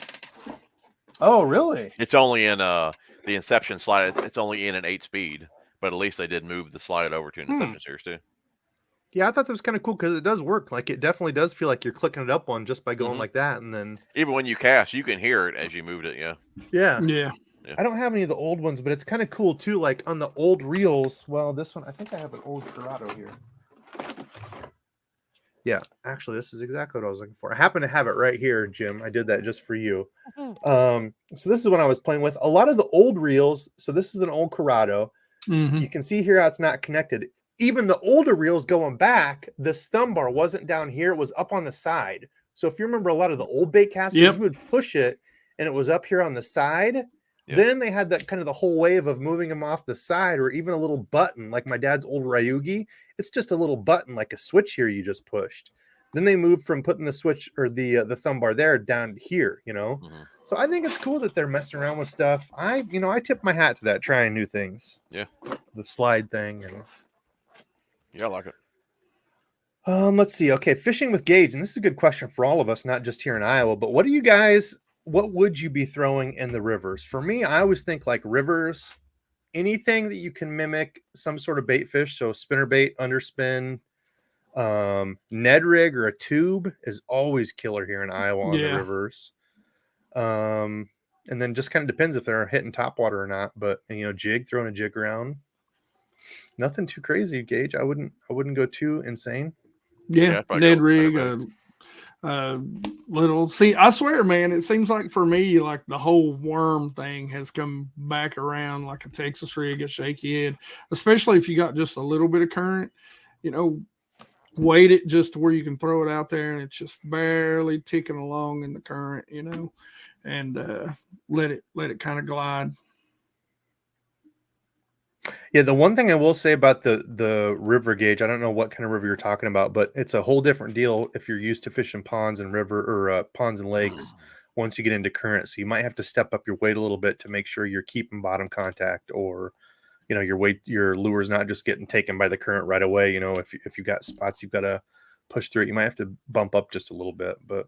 Oh, really? It's only in the Inception slide. It's only in an 8-speed, but at least they did move the slide over to an Inception series too. Yeah, I thought that was kind of cool because it does work. Like, it definitely does feel like you're clicking it up on just by going like that, and then even when you cast, you can hear it as you moved it. Yeah. I don't have any of the old ones, but it's kind of cool too. Like on the old reels. Well, this one, I think I have an old Corrado here. Yeah, actually, this is exactly what I was looking for. I happen to have it right here, Jim. I did that just for you. So this is what I was playing with. A lot of the old reels. So this is an old Corrado. You can see here how it's not connected. Even the older reels going back, this thumb bar wasn't down here. It was up on the side. So if you remember a lot of the old bait casters, you would push it and it was up here on the side. Then they had that kind of the whole wave of moving them off the side, or even a little button like my dad's old Ryugi. It's just a little button like a switch here you just pushed. Then they moved from putting the switch or the thumb bar there down here, So I think it's cool that they're messing around with stuff. I tip my hat to that, trying new things. Yeah. The slide thing. Yeah, I like it. Let's see. Okay, fishing with gauge, and this is a good question for all of us, not just here in Iowa, but what would you be throwing in the rivers? For me, I always think like rivers, anything that you can mimic some sort of bait fish. So spinner bait, underspin, Ned rig or a tube is always killer here in Iowa on the rivers. And then just kind of depends if they're hitting topwater or not. But throwing a jig around, nothing too crazy, Gage. I wouldn't go too insane. Yeah, Ned rig, little. See, I swear, man, it seems like for me, like the whole worm thing has come back around like a Texas rig, a shaky head, especially if you got just a little bit of current, weight it just to where you can throw it out there and it's just barely ticking along in the current, and let it kind of glide. Yeah, the one thing I will say about the river gauge, I don't know what kind of river you're talking about, but it's a whole different deal if you're used to fishing ponds and river or ponds and lakes once you get into current. So you might have to step up your weight a little bit to make sure you're keeping bottom contact, or your lure's not just getting taken by the current right away. If you got spots you've got to push through it, you might have to bump up just a little bit. But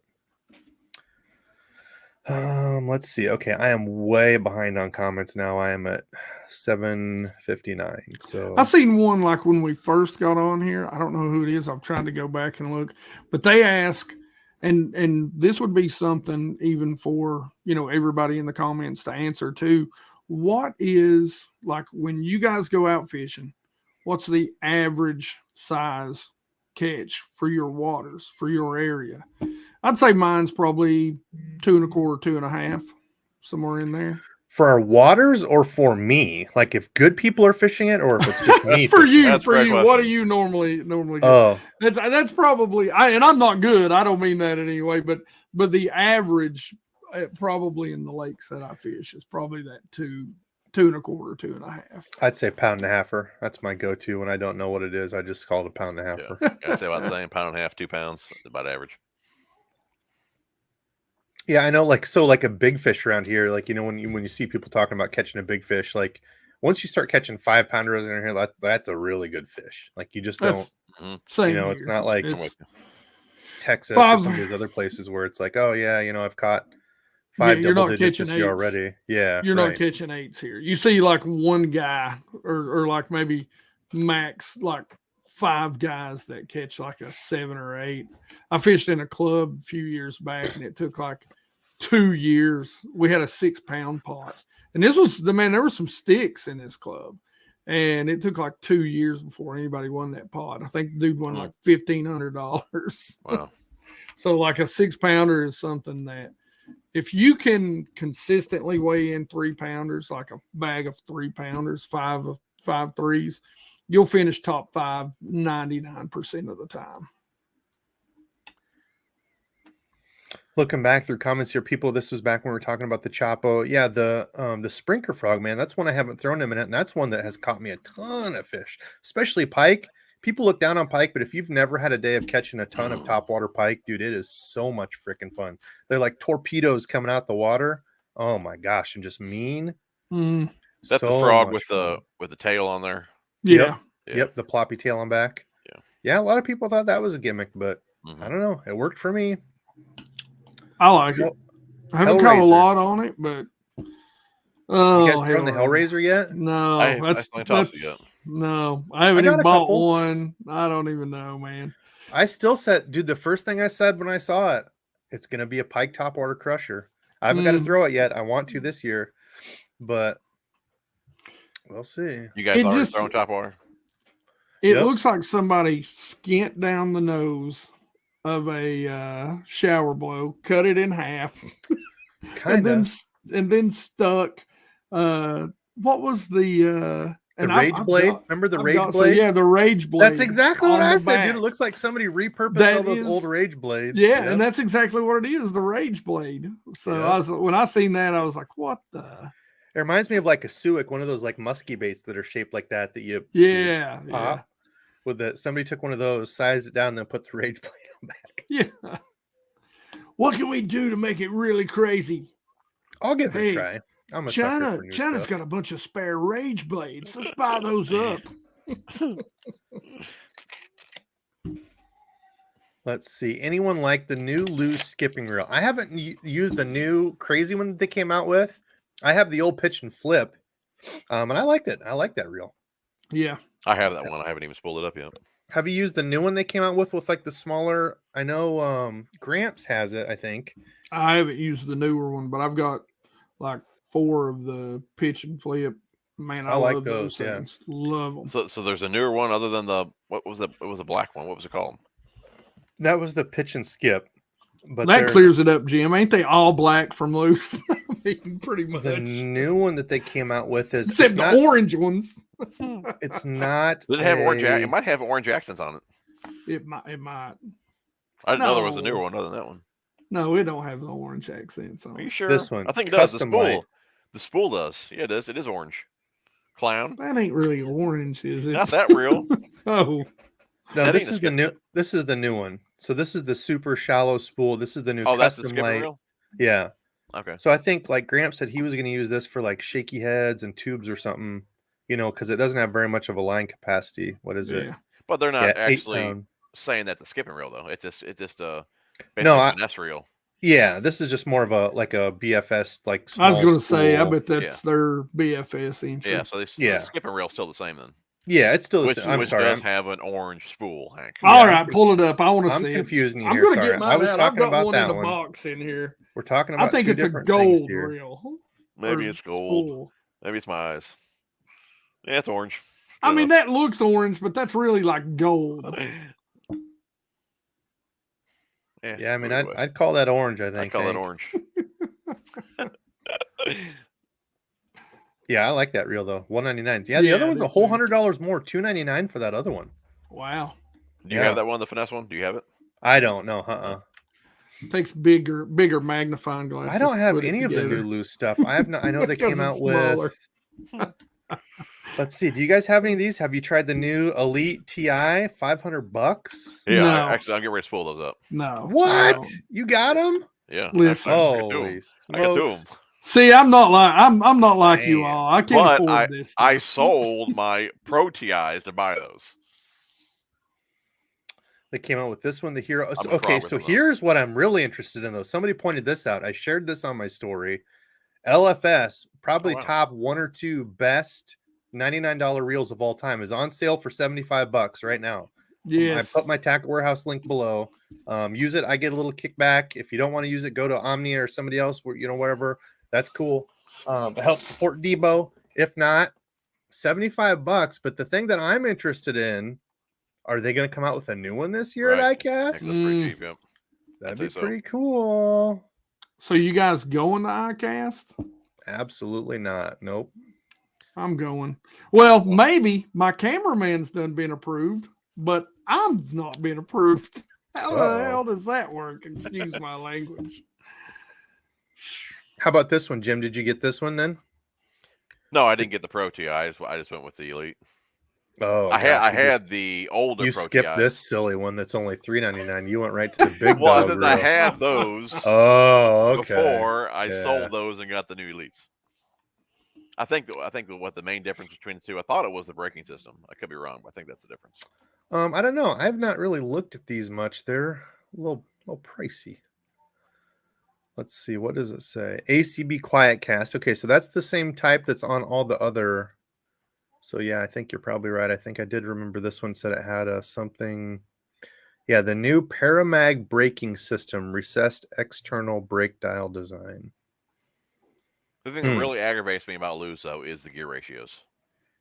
let's see. Okay, I am way behind on comments now. I am at 7:59. So I seen one like when we first got on here. I don't know who it is. I've tried to go back and look, but they ask, and this would be something even for everybody in the comments to answer too. What is, like, when you guys go out fishing, what's the average size catch for your waters, for your area? I'd say mine's probably 2 1/4, 2 1/2, somewhere in there. For our waters, or for me? Like if good people are fishing it, or if it's just me? For you, what do you normally get? Oh, that's probably and I'm not good. I don't mean that in any way, but the average probably in the lakes that I fish is probably that 2 1/4, 2 1/2. I'd say 1.5 pound. That's my go-to when I don't know what it is. I just call it a 1.5 pound. Yeah, I'd say about the same, 1.5 pounds, 2 pounds, about average. Yeah, I know. Like a big fish around here, like when you see people talking about catching a big fish, like once you start catching 5-pounders in here, that's a really good fish. Like you just don't, same you know, it's here. not like It's Texas or five- some of these other places where it's like, oh yeah, you know, I've caught Yeah, 5 you're double not digits catching this year eights. already. Yeah, you're right. not catching 8s here. You see like one guy or like maybe max like 5 guys that catch like a 7 or 8. I fished in a club a few years back and it took like 2 years. We had a 6-pound pot. And this was there were some sticks in this club. And it took like 2 years before anybody won that pot. I think the dude won like $1,500. Wow. So like a 6-pounder is something that if you can consistently weigh in 3-pounders, like a bag of 3-pounders, 5 of 5 3s, you'll finish top 5 99% of the time. Looking back through comments here, people, this was back when we were talking about the Chapo. Yeah, the Sprinker frog, man, that's one I haven't thrown in a minute, and that's one that has caught me a ton of fish, especially pike. People look down on pike, but if you've never had a day of catching a ton of topwater pike, dude, it is so much freaking fun. They're like torpedoes coming out the water. Oh my gosh, and just mean. That's so the frog much with the tail on there. Yeah. Yep, the ploppy tail on back. Yeah, a lot of people thought that was a gimmick, but I don't know. It worked for me. I like it. I haven't caught a lot on it, but you guys thrown the Hellraiser yet? No, no. I haven't even bought one. I don't even know, man. I still said, dude, the first thing I said when I saw it, it's gonna be a pike topwater crusher. I haven't got to throw it yet. I want to this year, but we'll see. You guys already thrown topwater? It looks like somebody skint down the nose of a shower blow, cut it in half, and then stuck. What was the rage blade? Remember the rage blade? Yeah, the rage blade. That's exactly what I said, dude. It looks like somebody repurposed all those old rage blades. Yeah, and that's exactly what it is, the rage blade. So when I seen that, I was like, what the? It reminds me of like a suic, one of those like musky baits that are shaped like that you pop. With somebody took one of those, sized it down, and then put the rage blade on back. Yeah. What can we do to make it really crazy? I'll give it a try. I'm a sucker for new China's stuff. got a bunch of spare rage blades. Let's buy those up. Let's see. Anyone like the new loose skipping reel? I haven't used the new crazy one that they came out with. I have the old pitch and flip, and I liked it. I like that reel. Yeah. I have that one. I haven't even spooled it up yet. Have you used the new one they came out with like the smaller? I know Gramps has it, I think. I haven't used the newer one, but I've got like 4 of the pitch and flip. Man, I like love those things. Love them. So there's a newer one other than it was a black one. What was it called? That was the pitch and skip. But that clears it up, Jim. Ain't they all black from loose? I mean, pretty much. The new one that they came out with is except the orange ones. It's not. Does it have orange? It might have orange accents on it. It might. I didn't know there was a newer one other than that one. No, it don't have the orange accents on it. Are you sure? This one. I think it does. The spool does. Yeah, it does. It is orange. Clown. That ain't really orange, is it? Not that real. Oh. No, this is the new. This is the new one. So this is the super shallow spool. This is the new custom light. Reel? Yeah. Okay. So I think like Gramps said he was going to use this for like shaky heads and tubes or something, because it doesn't have very much of a line capacity. What is it? But they're not actually saying that the skipping reel though. It just basically finesse reel. Yeah, this is just more of a BFS like. I was going to say, I bet that's their BFS entry. Yeah, so the skipping rail's still the same then. Yeah, it's still the same. I'm which sorry. Does have an orange spool, Hank. All right, pull it up. I want to see. I'm confusing you here. I'm sorry. I was talking about that one. Box in here. We're talking about. I think it's a gold reel. Maybe it's gold. Spool. Maybe it's my eyes. Yeah, it's orange. I mean, that looks orange, but that's really like gold. Yeah, I mean, I'd call that orange. I think I'd call that orange. Yeah, I like that reel though. $199. Yeah, the other one's a whole $100 more. $299 for that other one. Wow. Do you have that one, the finesse one? Do you have it? I don't know. It takes bigger magnifying glasses. I don't have any of the new loose stuff. I have no. I know they came out with. Let's see. Do you guys have any of these? Have you tried the new Elite TI? $500? Yeah, no. Actually, I'm getting ready to spool those up. No. What? You got them? Yeah. Listen. Holy I got 2 of them. See, I'm not like you Man. all. I can't But afford this. I stuff. sold my Pro TIs to buy those. They came out with this one, the Hero. I'm Okay, probably so the most. here's what I'm really interested in, though. Somebody pointed this out. I shared this on my story. LFS, probably wow. top 1 or 2 best $99 reels of all time, is on sale for $75 right now. Yes. I put my Tackle Warehouse link below. Use it. I get a little kickback. If you don't want to use it, go to Omnia or somebody else, wherever. That's cool. It helps support Debo. If not, $75. But the thing that I'm interested in, are they going to come out with a new one this year Right. at I think ICAST? that's pretty cheap. Yep. That'd I'd be say so. pretty cool. So you guys going to ICAST? Absolutely not. Nope. I'm going. Well, maybe my cameraman's done been approved, but I'm not been approved. How the hell does that work? Excuse my language. How about this one, Jim? Did you get this one then? No, I didn't get the Pro TI. I just went with the Elite. Oh, I had the older You Pro skipped TI. this silly one that's only $3.99. You went right to the big Well, dog since I reel. had those Oh, okay. before, I Yeah. sold those and got the new Elites. I think what the main difference between the two, I thought it was the braking system. I could be wrong, but I think that's the difference. I don't know. I've not really looked at these much. They're a little pricey. Let's see. What does it say? ACB Quiet Cast. Okay, so that's the same type that's on all the other. So yeah, I think you're probably right. I think I did remember this one said it had something. Yeah, the new Paramag braking system, recessed external brake dial design. The thing that really aggravates me about Lose though is the gear ratios.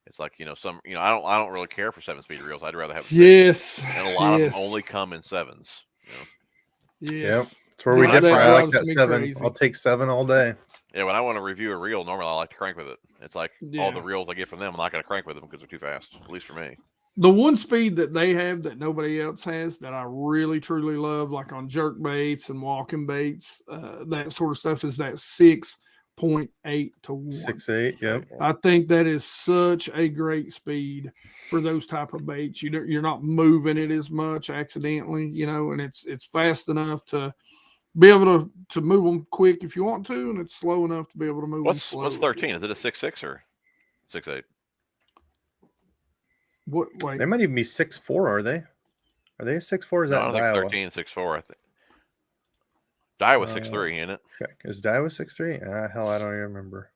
It's like, I don't really care for 7-speed reels. I'd rather have a 6. Yes. And a lot of them only come in 7s. Yes. Yep. That's where we Yeah, differ. that I like drives that me 7. crazy. I'll take 7 all day. Yeah, when I want to review a reel, normally I like to crank with it. It's like all the Yeah. reels I get from them, I'm not going to crank with them because they're too fast, at least for me. The one speed that they have that nobody else has that I really truly love, like on jerk baits and walking baits, that sort of stuff, is that 6.8 to 1. 6.8. Yep. I think that is such a great speed for those type of baits. You're not moving it as much accidentally, and it's fast enough to be able to move them quick if you want to, and it's slow enough to be able to move them slow. What's 13? Is it a 6.6 or 6.8? What? Wait, They might even be 6.4. Are they? Are they a 6.4? Is No, that I don't think Daiwa? 13 6.4. I think Daiwa 6.3, ain't it? Okay. Is Daiwa 6.3? Hell, I don't even remember.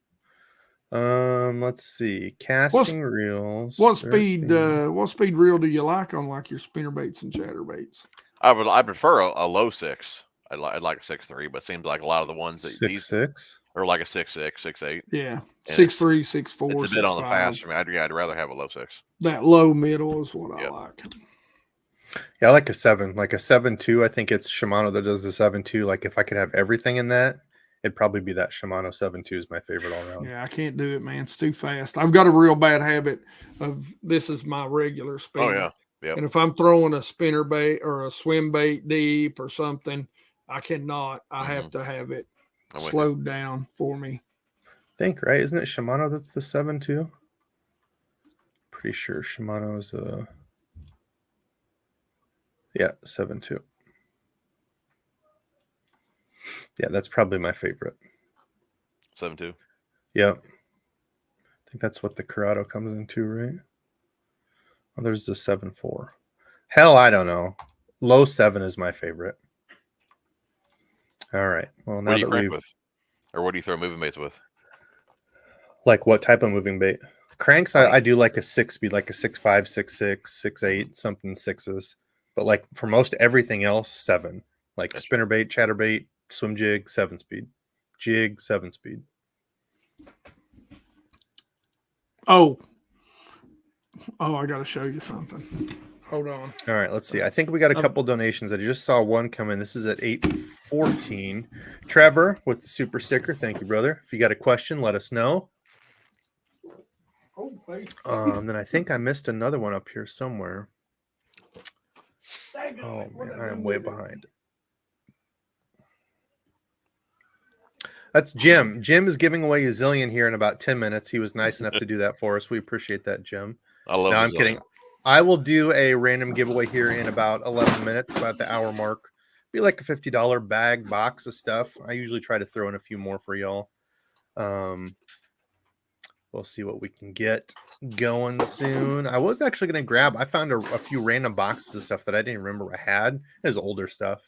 Let's see. Casting reels. what speed reel do you like on like your spinner baits and chatter baits? I prefer a low 6. I'd like a 6.3, but it seems like a lot of the ones that 6.6 are like a 6.6, 6.8. Yeah, And 6.3, 6.4. It's a bit on the 6.5. fast for me. I'd rather have a low 6. That low middle is what I like. Yeah, I like a 7. Like a 7.2. I think it's Shimano that does the 7.2. Like if I could have everything in that, it'd probably be that Shimano 7.2 is my favorite all around. Yeah, I can't do it, man. It's too fast. I've got a real bad habit of this is my regular speed. Oh yeah. Yep. And if I'm throwing a spinner bait or a swim bait deep or something, I cannot. I have to have it slowed down for me. I think, right? Isn't it Shimano that's the 7.2? Pretty sure Shimano's yeah, 7.2. Yeah, that's probably my favorite. 7.2. Yep. I think that's what the Corrado comes into, right? Oh, there's the 7.4. Hell, I don't know. Low 7 is my favorite. All right. Well, now What do you that crank with? Or what do you throw moving baits with? like what type of moving bait? Cranks, I do like a 6-speed, like a 6.5, 6.6, 6.8, something 6s. But like for most everything else, 7. Like Gotcha. spinnerbait, chatterbait, swim jig, 7-speed. Jig, 7-speed. Oh, I got to show you something. Hold on. All right, let's see. I think we got a couple donations. I just saw one come in. This is at 8:14. Trevor with the super sticker. Thank you, brother. If you got a question, let us know. Oh, wait. Then I think I missed another one up here somewhere. Oh man, I am way behind. That's Jim. Jim is giving away a zillion here in about 10 minutes. He was nice enough to do that for us. We appreciate that, Jim. I love. No, I'm kidding. I will do a random giveaway here in about 11 minutes, about the hour mark. Be like a $50 bag box of stuff. I usually try to throw in a few more for y'all. We'll see what we can get going soon. I was actually going to grab, I found a few random boxes of stuff that I didn't remember I had. It was older stuff,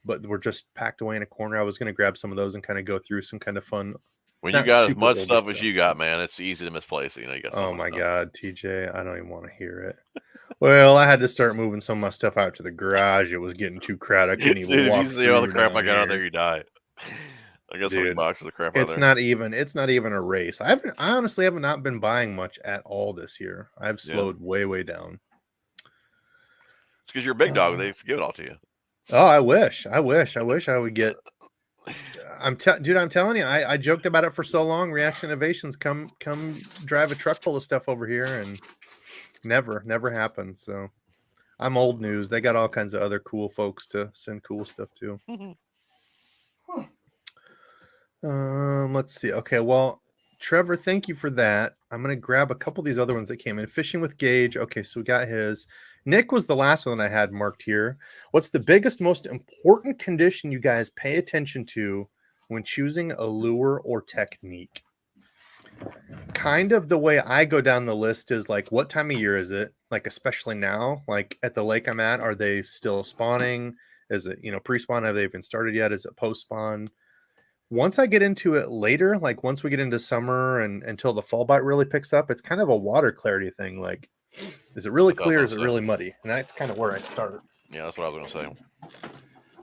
but were just packed away in a corner. I was going to grab some of those and kind of go through some kind of fun. When you got as much stuff as you got, man, it's easy to misplace it. You got so oh much my stuff. God, TJ, I don't even want to hear it. Well, I had to start moving some of my stuff out to the garage. It was getting too crowded. I couldn't even Dude, walk if you see all the through crap down I got out here. there, you die. I got so many boxes of crap out It's there. not even a race. I honestly have not been buying much at all this year. I've slowed way down. It's because you're a big dog. They give it all to you. Oh, I wish I would get. Dude, I'm telling you, I joked about it for so long. Reaction Innovations come drive a truck full of stuff over here, and never happened. So I'm old news. They got all kinds of other cool folks to send cool stuff to. Let's see. Okay, well, Trevor, thank you for that. I'm gonna grab a couple of these other ones that came in. Fishing with Gage. Okay, so we got his. Nick was the last one I had marked here. What's the biggest, most important condition you guys pay attention to when choosing a lure or technique? Kind of the way I go down the list is like, what time of year is it? Like, especially now, like at the lake I'm at, are they still spawning? Is it, pre-spawn? Have they even started yet? Is it post-spawn? Once I get into it later, like once we get into summer and until the fall bite really picks up, it's kind of a water clarity thing. Like, is it really clear? Is it really muddy? And that's kind of where I start. Yeah, that's what I was going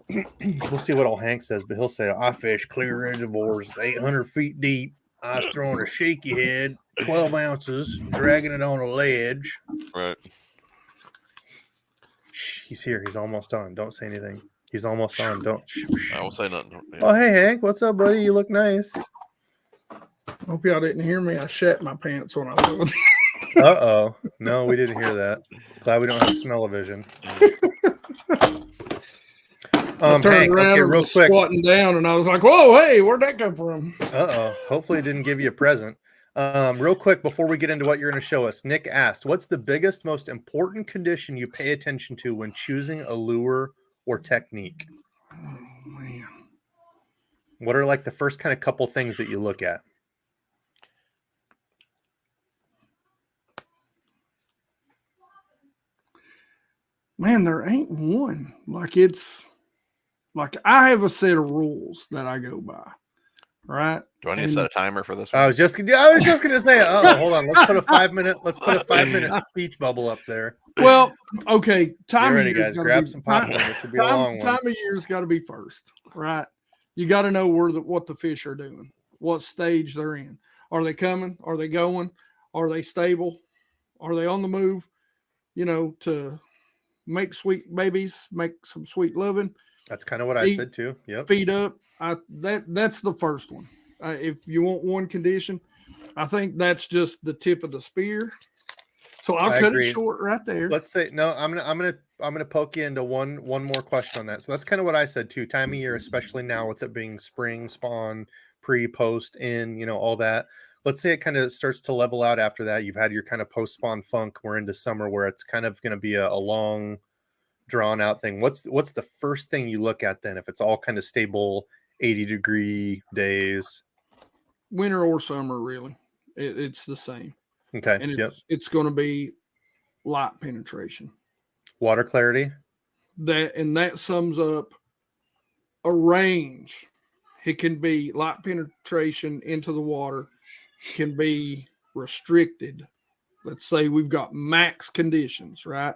to say. We'll see what old Hank says, but he'll say, I fish clear reservoirs 800 feet deep. I was throwing a shaky head, 12 ounces, dragging it on a ledge. Right. Shh, he's here. He's almost on. Don't say anything. He's almost on. Don't. I won't say nothing. Yeah. Oh, hey, Hank. What's up, buddy? You look nice. Hope y'all didn't hear me. I shat my pants when I was. Uh-oh. No, we didn't hear that. Glad we don't have smell-o-vision. Hank, okay, real quick. Squatting down, and I was like, whoa, hey, where'd that come from? Uh-oh. Hopefully it didn't give you a present. Real quick, before we get into what you're going to show us, Nick asked, what's the biggest, most important condition you pay attention to when choosing a lure or technique? Oh, man. What are like the first kind of couple things that you look at? Man, there ain't one. Like I have a set of rules that I go by. Right? Do I need to set a timer for this one? I was just gonna say, hold on. Let's put a 5-minute speech bubble up there. Well, okay. Time of year, guys, grab some popcorn. This will be a long one. Time of year's got to be first, right? You got to know what the fish are doing, what stage they're in. Are they coming? Are they going? Are they stable? Are they on the move? To make sweet babies, make some sweet loving. That's kind of what I said too. Yep. Feed up. That's the first one. If you want one condition, I think that's just the tip of the spear. So I'll cut it short right there. Let's say no. I'm gonna poke you into one more question on that. So that's kind of what I said too. Time of year, especially now with it being spring, spawn, pre, post, in, all that. Let's say it kind of starts to level out after that. You've had your kind of post spawn funk. We're into summer where it's kind of going to be a long, drawn out thing. What's the first thing you look at then if it's all kind of stable 80-degree days? Winter or summer, really. It's the same. Okay. And it's going to be light penetration. Water clarity. That sums up a range. It can be light penetration into the water, can be restricted. Let's say we've got max conditions, right?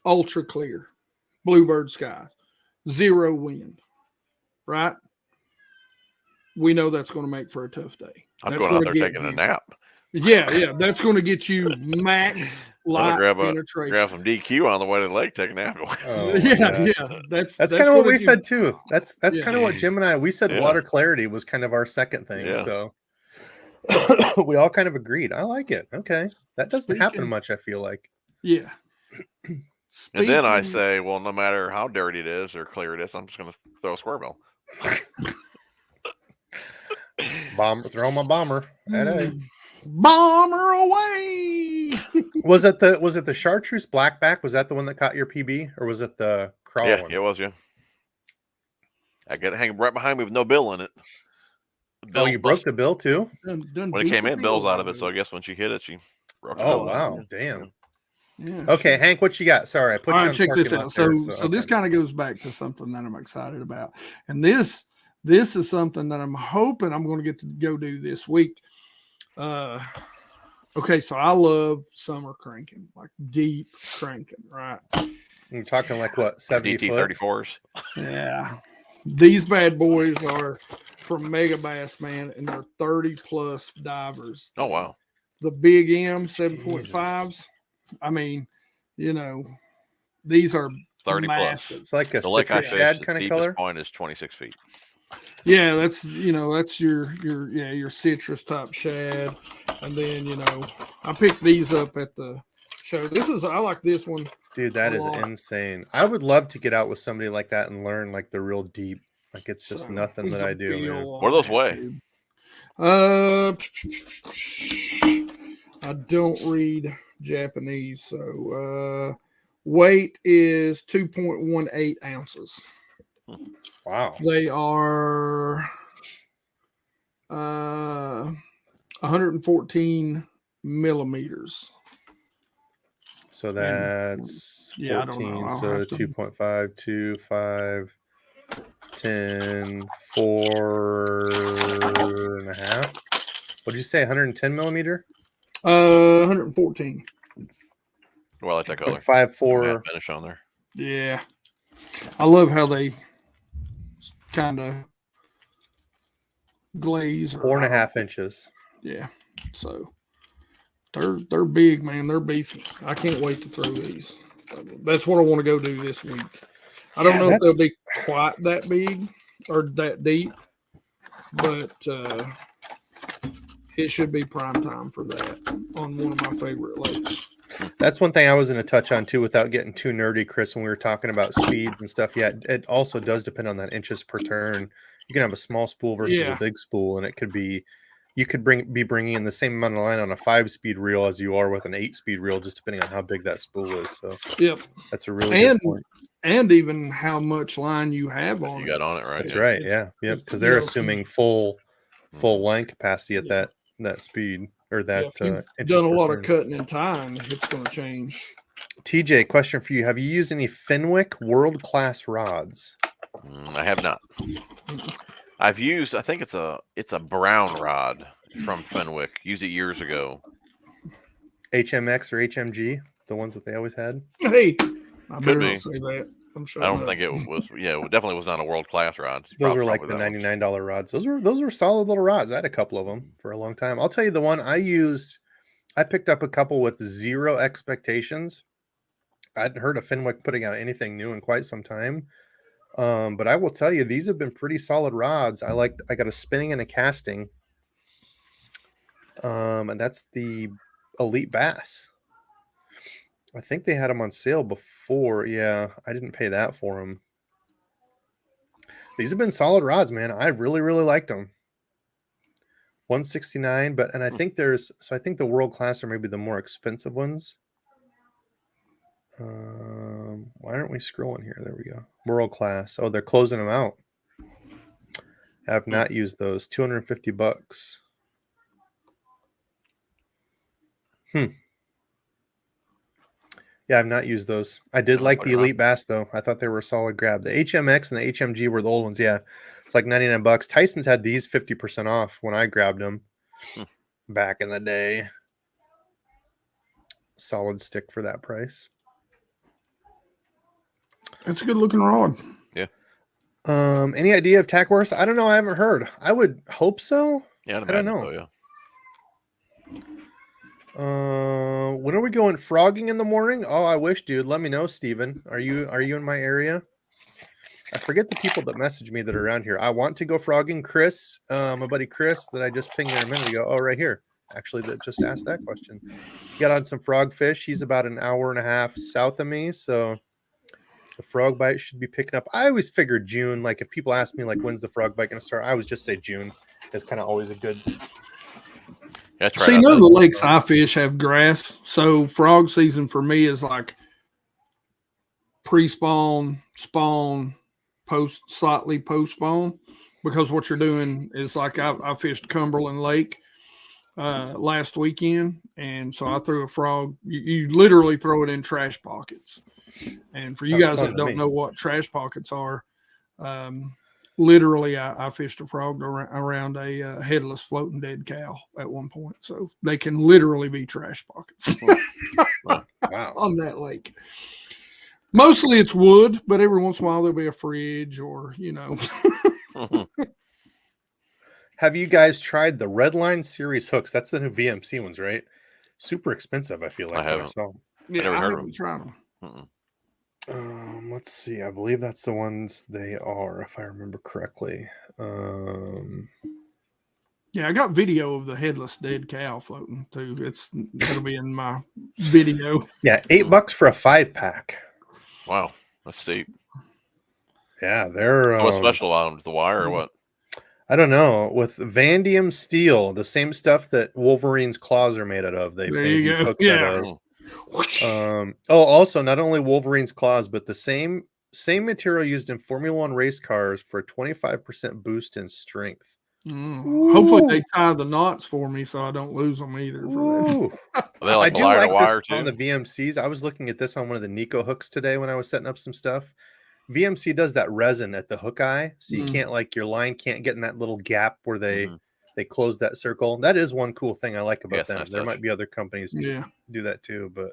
Ultra clear, bluebird sky, 0 wind, right? We know that's going to make for a tough day. I'm going out there taking a nap. Yeah, that's going to get you max light penetration. Grab some DQ on the way to the lake, take a nap. Yeah. That's kind of what we said too. That's kind of what Jim and I said. Water clarity was kind of our second thing. Yeah. So we all kind of agreed. I like it. Okay, that doesn't happen much. I feel like. Yeah. And then I say, well, no matter how dirty it is or clear it is, I'm just going to throw a square bill. Throw my bomber. Bomber away. Was it the chartreuse blackback? Was that the one that caught your PB, or was it the crawl one? Yeah, it was. Yeah, I got it hanging right behind me with no bill in it. Oh, you broke the bill too? Done when it came in, Bill's out of it. already. So I guess when she hit it, she broke the Oh, bill. wow. Damn. Yeah. Okay, Hank, what you got? Sorry, I put All you right, on check this parking out. lot So, there, this kind of goes back to something that I'm excited about, and this is something that I'm hoping I'm going to get to go do this week. Okay, so I love summer cranking, like deep cranking, right? You're talking like what, 70 DT foot? 34s. Yeah, these bad boys are from Mega Bass, man, and they're 30 plus divers. Oh wow. The big M 7.5s. I mean, you know, these are 30 plus. massive. It's like a The lake I citrus fish, shad the kind of deepest color. point is 26 feet. Yeah, that's that's your citrus type shad, and then I picked these up at the show. I like this one. Dude, that is insane. I would love to get out with somebody like that and learn like the real deep. Like it's just nothing that I do, man. What do those weigh? I don't read Japanese, so weight is 2.18 ounces. Wow. They are 114 millimeters. So that's I don't know. 14. So 2.5, 2, 5, 10, 4.5. What did you say? 110 millimeter? 114. Well, I like that color. Like 5.4. Finish on there. Yeah, I love how they kind of glaze. 4.5 inches. Yeah, so they're big, man. They're beefy. I can't wait to throw these. That's what I want to go do this week. I don't know if they'll be quite that big or that deep, but it should be prime time for that on one of my favorite lakes. That's one thing I was going to touch on too, without getting too nerdy, Chris. When we were talking about speeds and stuff, yeah, it also does depend on that inches per turn. You can have a small spool versus a big spool, and it could be you could be bringing in the same amount of line on a 5-speed reel as you are with an 8-speed reel, just depending on how big that spool is. So that's a really good point. And even how much line you have on you got on it, right? That's right. Yeah, yep. Because they're assuming full line capacity at that speed or that. If you've done a lot of cutting and tying, it's going to change. TJ, question for you: have you used any Fenwick world-class rods? I have not. I've used. I think it's a brown rod from Fenwick. Used it years ago. HMX or HMG, the ones that they always had. Hey, I Could be. Not say that. I don't think it was. Yeah, it definitely was not a world-class rod. Those were like the $99 rods. Those were solid little rods. I had a couple of them for a long time. I'll tell you the one I used. I picked up a couple with zero expectations. I hadn't heard of Fenwick putting out anything new in quite some time. But I will tell you, these have been pretty solid rods. I got a spinning and a casting. And that's the Elite Bass. I think they had them on sale before. Yeah, I didn't pay that for them. These have been solid rods, man. I really, really liked them. 169, and I think I think the world class are maybe the more expensive ones. Why aren't we scrolling here? There we go. World class. Oh, they're closing them out. I have not used those. $250. Yeah, I've not used those. I did like the Elite Bass though. I thought they were a solid grab. The HMX and the HMG were the old ones. Yeah, it's like $99. Tyson's had these 50% off when I grabbed them back in the day. Solid stick for that price. It's a good looking rod. Yeah. Any idea of tack horse? I don't know. I haven't heard. I would hope so. Yeah, I don't know. So, yeah. When are we going frogging in the morning? Oh, I wish, dude. Let me know, Steven. Are you in my area? I forget the people that message me that are around here. I want to go frogging. Chris, my buddy Chris, that I just pinged there a minute ago. Oh, right here. Actually, that just asked that question. Got on some frog fish. He's about an hour and a half south of me, so the frog bite should be picking up. I always figured June. Like if people ask me like when's the frog bite going to start, I always just say June. It's kind of always a good. That's right. See, none of the lakes I fish have grass, so frog season for me is like pre-spawn, spawn, slightly post-spawn, because what you're doing is like I fished Cumberland Lake last weekend, and so I threw a frog. You literally throw it in trash pockets. And for you guys that don't know what trash pockets are, literally I fished a frog around a headless floating dead cow at one point. So they can literally be trash pockets Wow. on that lake. Mostly it's wood, but every once in a while there'll be a fridge or, Have you guys tried the Redline series hooks? That's the new VMC ones, right? Super expensive, I feel like. I haven't. Yeah, I haven't tried them. Let's see. I believe that's the ones they are, if I remember correctly. Yeah, I got video of the headless dead cow floating too. It'll be in my video. Yeah, $8 for a 5-pack. Wow, that's steep. Yeah, they're What's special about them? The wire or what? I don't know. With Vanadium steel, the same stuff that Wolverine's claws are made out of. They made these hooks out of. Also, not only Wolverine's claws, but the same material used in Formula One race cars for a 25% boost in strength. Hopefully they tie the knots for me so I don't lose them either. For that. I do like this on the VMCs. I was looking at this on one of the Nico hooks today when I was setting up some stuff. VMC does that resin at the hook eye, so you can't your line can't get in that little gap where they close that circle. That is one cool thing I like about them. There might be other companies to do that too, but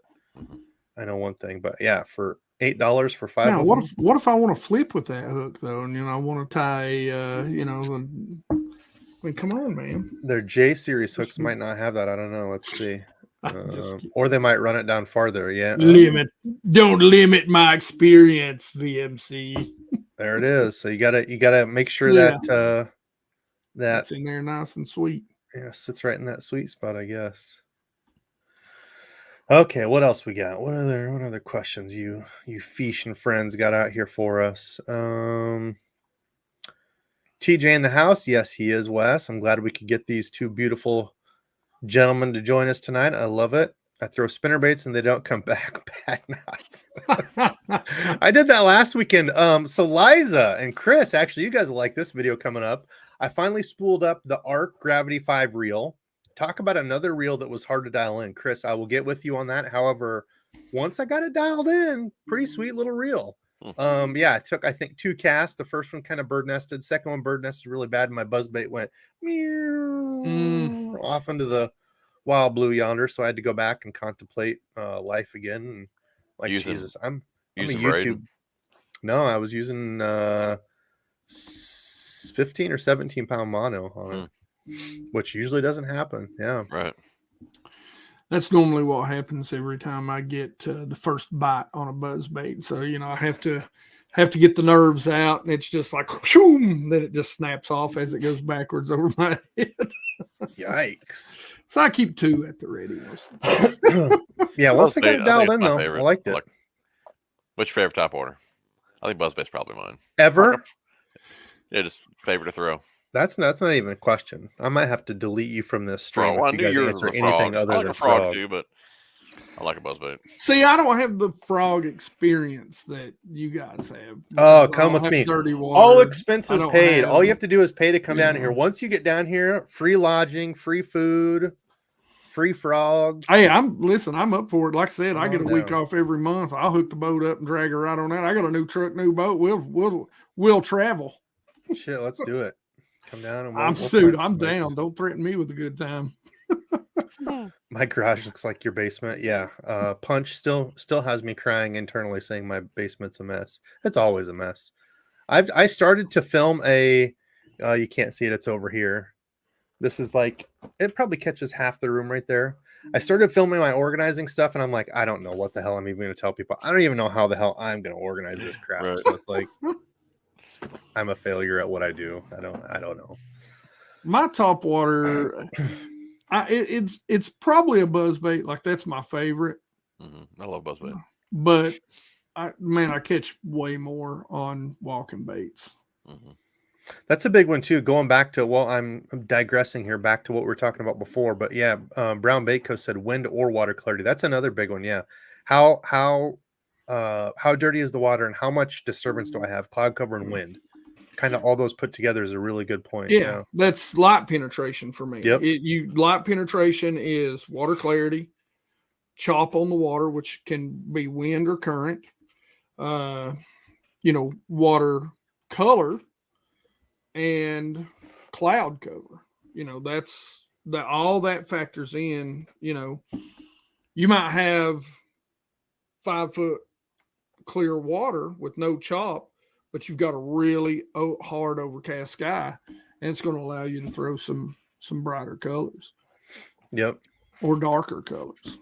I know one thing. But yeah, for $8 for 5. Now, what if I want to flip with that hook though, and I want to tie come on, man. Their J series hooks might not have that. I don't know. Let's see. Or they might run it down farther. Yeah. Don't limit my experience, VMC. There it is. So you gotta make sure that that's in there nice and sweet. Yeah, sits right in that sweet spot, I guess. Okay, what else we got? What other questions you fishing friends got out here for us? TJ in the house. Yes, he is, Wes. I'm glad we could get these two beautiful gentlemen to join us tonight. I love it. I throw spinnerbaits and they don't come back. Bad knots. I did that last weekend. So Liza and Chris, actually, you guys will like this video coming up. I finally spooled up the Arc Gravity 5 reel. Talk about another reel that was hard to dial in. Chris, I will get with you on that. However, once I got it dialed in, pretty sweet little reel. Yeah, it took, I think, 2 casts. The first one kind of bird nested. Second one bird nested really bad. And my buzzbait went meow, off into the wild blue yonder. So I had to go back and contemplate life again. And Jesus, I'm a YouTube. Braden. No, I was using 15 or 17 pound mono on it, which usually doesn't happen. Yeah. Right. That's normally what happens every time I get the first bite on a buzzbait. So, I have to get the nerves out, and it's just like, shoom, then it just snaps off as it goes backwards over my head. Yikes. So I keep 2 at the ready. Yeah, once I got it dialed in, though, I liked it. What's your favorite Topwater? I think buzzbait's probably mine. Ever? Yeah, just favorite to throw. That's not even a question. I might have to delete you from this stream if you guys answer anything other than frog. Too, but I like a buzzbait. See, I don't have the frog experience that you guys have. Oh, come with me. All expenses paid. All you have to do is pay to come down here. Once you get down here, free lodging, free food, free frogs. Hey, I'm up for it. Like I said, I get a week off every month. I'll hook the boat up and drag her right on out. I got a new truck, new boat. We'll travel. Shit, let's do it. Come down and I'm down. Don't threaten me with a good time. My garage looks like your basement. Yeah. Punch still has me crying internally saying my basement's a mess. It's always a mess. I started to film you can't see it, it's over here. This is like, it probably catches half the room right there. I started filming my organizing stuff and I'm like, I don't know what the hell I'm even going to tell people. I don't even know how the hell I'm going to organize this crap. Right. So it's like, I'm a failure at what I do. I don't know. My Topwater, it's probably a buzzbait. Like, that's my favorite. I love buzzbait. But I catch way more on walking baits. That's a big one too. Going back to, I'm digressing here back to what we were talking about before, but yeah, Brown Bait Co said wind or water clarity. That's another big one. Yeah. How dirty is the water and how much disturbance do I have? Cloud cover and wind. kind of all those put together is a really good point. Yeah, that's light penetration for me. Yep. Light penetration is water clarity, chop on the water, which can be wind or current, water color and cloud cover. That's that all that factors in. You might have 5 foot clear water with no chop, but you've got a really hard overcast sky, and it's going to allow you to throw some brighter colors. Yep. Or darker colors.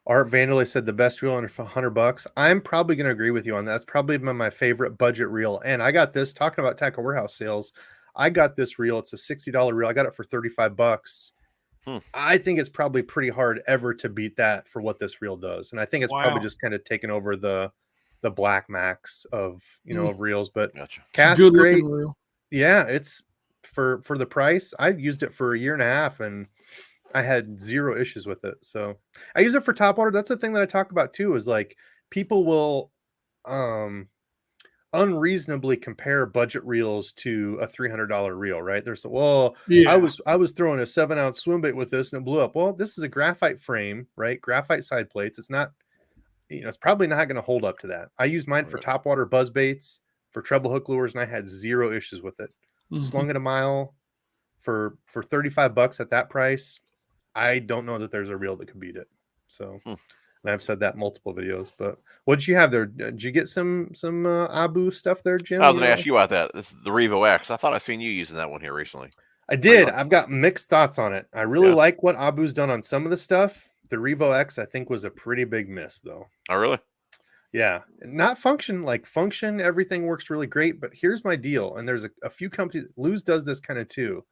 Art Vanderlei said the best reel under $100. I'm probably going to agree with you on that. That's probably my favorite budget reel. And I got this, talking about Tackle Warehouse sales, I got this reel. It's a $60 reel. I got it for $35. I think it's probably pretty hard ever to beat that for what this reel does. And I think it's probably just kind of taken over the Black Max of, of reels. But gotcha. Cast great. Reel. Yeah, it's for the price. I used it for a year and a half and I had zero issues with it. So I use it for Topwater. That's the thing that I talk about too, is like people will unreasonably compare budget reels to a $300 reel, right? There's I was throwing a 7-ounce swim bait with this and it blew up. Well, this is a graphite frame, right? Graphite side plates. It's not, it's probably not going to hold up to that. I used mine for Topwater buzz baits, for treble hook lures, and I had zero issues with it. Slung it a mile for $35 at that price. I don't know that there's a reel that could beat it. So, and I've said that in multiple videos. But what did you have there? Did you get some Abu stuff there, Jim? I was going to ask you about that. This is the Revo X. I thought I seen you using that one here recently. I did. I've got mixed thoughts on it. I really like what Abu's done on some of the stuff. The Revo X, I think, was a pretty big miss, though. Oh, really? Yeah. Not function. Like function, everything works really great. But here's my deal. And there's a few companies. Luz does this kind of too.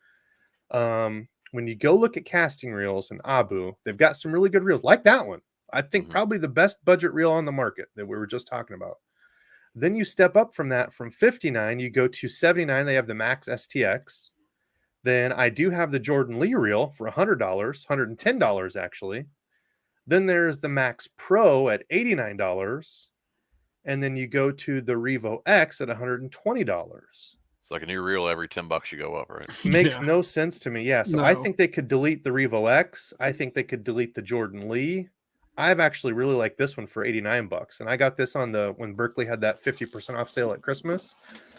When you go look at casting reels and Abu, they've got some really good reels like that one. I think probably the best budget reel on the market that we were just talking about. Then you step up from that, from 59, you go to 79. They have the Max STX. Then I do have the Jordan Lee reel for $100, $110 actually. Then there's the Max Pro at $89. And then you go to the Revo X at $120. It's like a new reel every $10 you go up, right? Makes no sense to me. Yeah. So I think they could delete the Revo X. I think they could delete the Jordan Lee. I've actually really liked this one for $89. And I got this on when Berkeley had that 50% off sale at Christmas.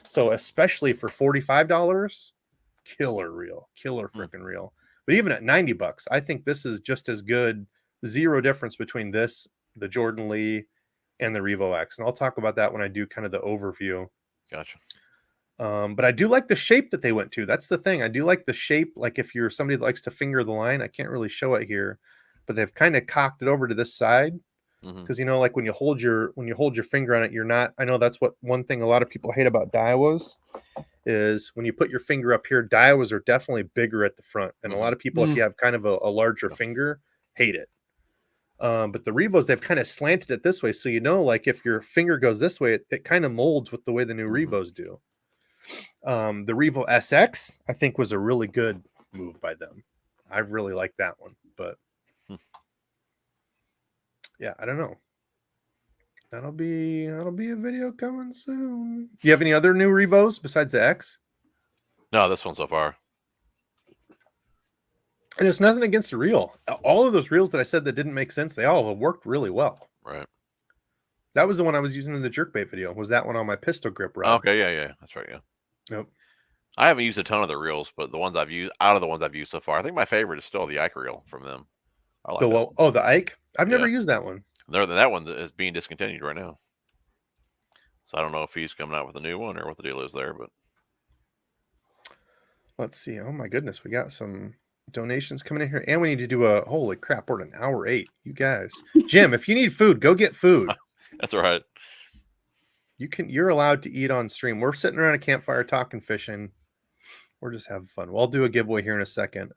So especially for $45, killer reel, killer freaking reel. But even at $90, I think this is just as good. Zero difference between this, the Jordan Lee, and the Revo X. And I'll talk about that when I do kind of the overview. Gotcha. But I do like the shape that they went to. That's the thing. I do like the shape. Like if you're somebody that likes to finger the line, I can't really show it here, but they've kind of cocked it over to this side. Because like when you hold your finger on it, you're not. I know that's what one thing a lot of people hate about Daiwas is when you put your finger up here. Daiwas are definitely bigger at the front, and a lot of people, if you have kind of a larger finger, hate it. But the Revos, they've kind of slanted it this way, so like if your finger goes this way, it kind of molds with the way the new Revos do. The Revo SX, I think, was a really good move by them. I really like that one, but yeah, I don't know. That'll be a video coming soon. Do you have any other new Revos besides the X? No, this one so far. And it's nothing against the reel. All of those reels that I said that didn't make sense, they all have worked really well. Right. That was the one I was using in the jerkbait video. Was that one on my pistol grip rod? Okay, yeah, that's right, yeah. Yep. I haven't used a ton of the reels, but the ones I've used, out of the ones I've used so far, I think my favorite is still the Ike reel from them. I like the Ike? I've never used that one. That one is being discontinued right now. So I don't know if he's coming out with a new one or what the deal is there, but let's see. Oh my goodness, we got some donations coming in here, and we need to do holy crap, we're at an hour 8. You guys, Jim, if you need food, go get food. That's all right. You're allowed to eat on stream. We're sitting around a campfire talking fishing. We're just having fun. Well, I'll do a giveaway here in a second.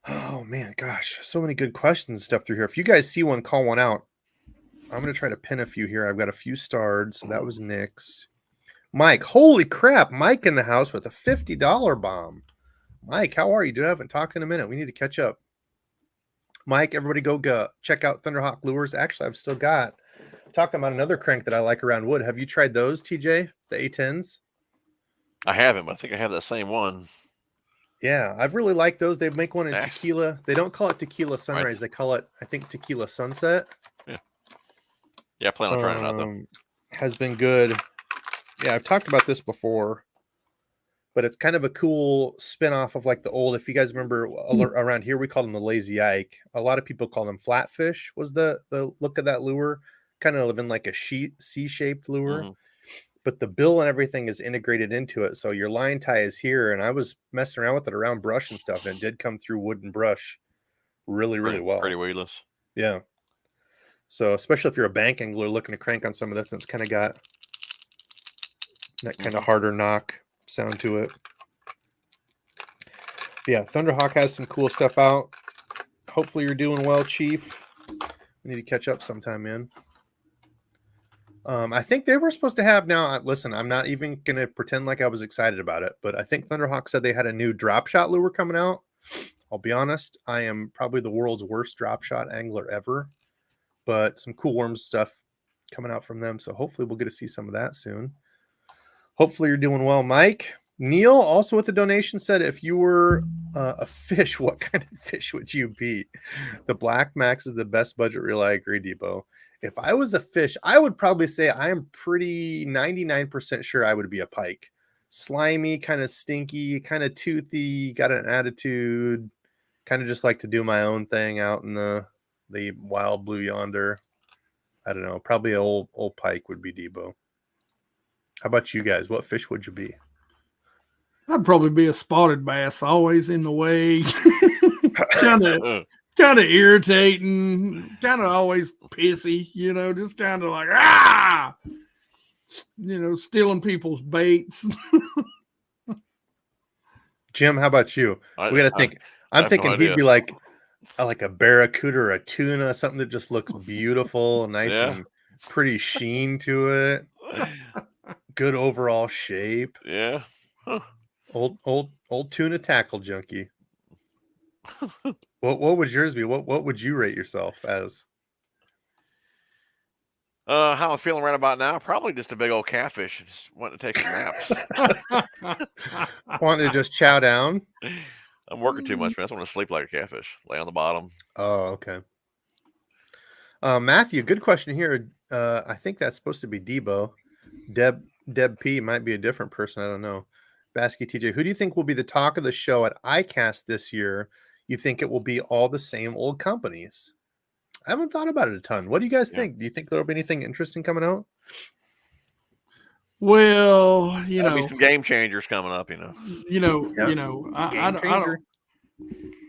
Oh man, gosh, so many good questions and stuff through here. If you guys see one, call one out. I'm going to try to pin a few here. I've got a few starred. So that was Nick's. Mike, holy crap. Mike in the house with a $50 bomb. Mike, how are you, dude? I haven't talked in a minute. We need to catch up. Mike, everybody go check out Thunderhawk Lures. Actually, I've still got talking about another crank that I like around wood. Have you tried those, TJ? The A10s? I haven't, but I think I have that same one. Yeah, I've really liked those. They make one in Nice. tequila. They don't call it tequila sunrise. They call it, I think, tequila sunset. Yeah, I plan on trying it out though. Has been good. Yeah, I've talked about this before, but it's kind of a cool spin-off of like the old, if you guys remember around here, we called them the lazy Ike. A lot of people call them flatfish was the look of that lure, kind of in like a C-shaped lure. Mm-hmm. But the bill and everything is integrated into it. So your line tie is here, and I was messing around with it around brush and stuff, and it did come through wood and brush really well. Pretty weedless. Yeah. So especially if you're a bank angler looking to crank on some of this, and it's kind of got that kind of harder knock sound to it. Yeah, Thunderhawk has some cool stuff out. Hopefully you're doing well, Chief. We need to catch up sometime, man. I think they were supposed to have now. Listen, I'm not even going to pretend like I was excited about it, but I think Thunderhawk said they had a new drop shot lure coming out. I'll be honest, I am probably the world's worst drop shot angler ever, but some cool worms stuff coming out from them. So hopefully we'll get to see some of that soon. Hopefully you're doing well, Mike. Neil, also with the donation, said if you were a fish, what kind of fish would you be? The Black Max is the best budget reel. I agree, Debo. If I was a fish, I would probably say I am pretty 99% sure I would be a pike. Slimy, kind of stinky, kind of toothy, got an attitude, kind of just like to do my own thing out in the wild blue yonder. I don't know. Probably an old pike would be Debo. How about you guys? What fish would you be? I'd probably be a spotted bass, always in the way. kind of irritating, kind of always pissy, just kind of like, stealing people's baits. Jim, how about you? We got to think. I'm thinking he'd be like a barracuda or a tuna, something that just looks beautiful, nice and pretty sheen to it. Good overall shape. Yeah. Huh. Old tuna tackle junkie. What would yours be? What would you rate yourself as? How I'm feeling right about now? Probably just a big old catfish. Just wanting to take some naps. Want to just chow down? I'm working too much, man. I just want to sleep like a catfish. Lay on the bottom. Oh, okay. Matthew, good question here. I think that's supposed to be Debo. Deb P might be a different person. I don't know. Basky TJ, who do you think will be the talk of the show at ICAST this year? You think it will be all the same old companies? I haven't thought about it a ton. What do you guys think? Do you think there'll be anything interesting coming out? Well, There'll be some game changers coming up,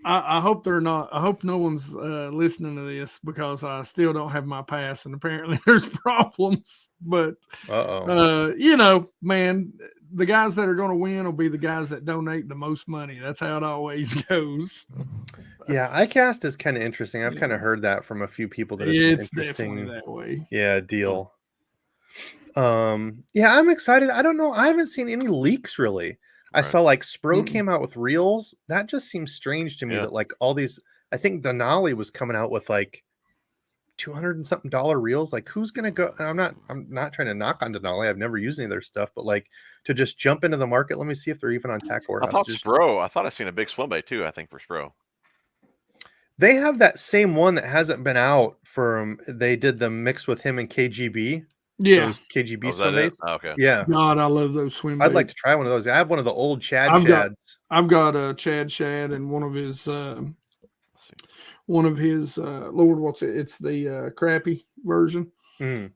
I hope they're not. I hope no one's listening to this because I still don't have my pass, and apparently there's problems. But man, the guys that are going to win will be the guys that donate the most money. That's how it always goes. Yeah, ICAST is kind of interesting. I've kind of heard that from a few people that it's interesting. Definitely that way. Yeah, deal. Yeah, I'm excited. I don't know. I haven't seen any leaks really. I saw like Spro came out with reels. That just seems strange to me that like all these, I think Denali was coming out with like $200 and something reels. Like who's going to go? I'm not trying to knock on Denali. I've never used any of their stuff, but like to just jump into the market. Let me see if they're even on Tackle Warehouse. I thought I seen a big Swimbait too. I think for Spro. They have that same one that hasn't been out they did the mix with him and KGB. Yeah. Those KGB swimbaits. Oh, okay. Yeah. God, I love those swimbaits. I'd like to try one of those. I have one of the old Shads. I've got a Chad Shad and one of his Lord, what's it? It's the crappie version. Mm.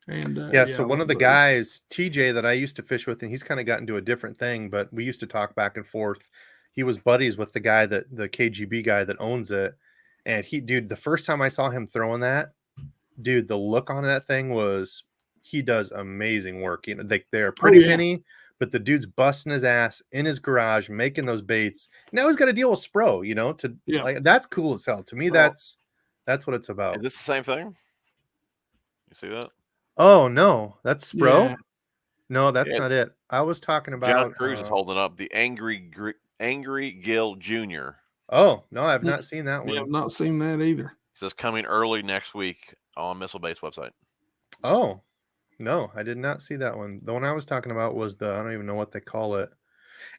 And so one of the guys, TJ, that I used to fish with, and he's kind of gotten to a different thing, but we used to talk back and forth. He was buddies with the guy the KGB guy that owns it. And the first time I saw him throwing that, the look on that thing was, he does amazing work. They're pretty penny, but the dude's busting his ass in his garage, making those baits. Now he's got to deal with Spro, like that's cool as hell. To me, that's what it's about. Is this the same thing? You see that? Oh no, that's Spro. Yeah. No, that's not it. I was talking about John Cruz is holding up the Angry Gill Jr. Oh no, I've not seen that one. I've not seen that either. It says coming early next week on Missile Bait's website. Oh, no, I did not see that one. The one I was talking about was I don't even know what they call it.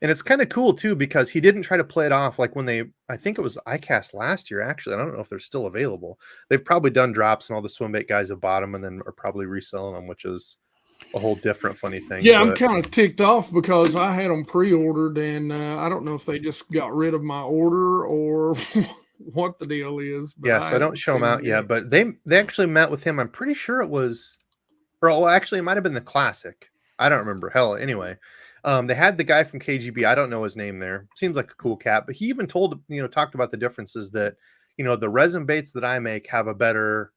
And it's kind of cool too, because he didn't try to play it off like when I think it was iCast last year, actually. I don't know if they're still available. They've probably done drops and all the swim bait guys have bought them and then are probably reselling them, which is a whole different funny thing. Yeah, I'm kind of ticked off because I had them pre-ordered and I don't know if they just got rid of my order or what the deal is. But yeah, so I don't show them out yet, but they actually met with him. I'm pretty sure it was, or actually it might have been the classic. I don't remember. Hell, anyway. They had the guy from KGB. I don't know his name there. Seems like a cool cat, but he even talked about the differences that, the resin baits that I make have a better,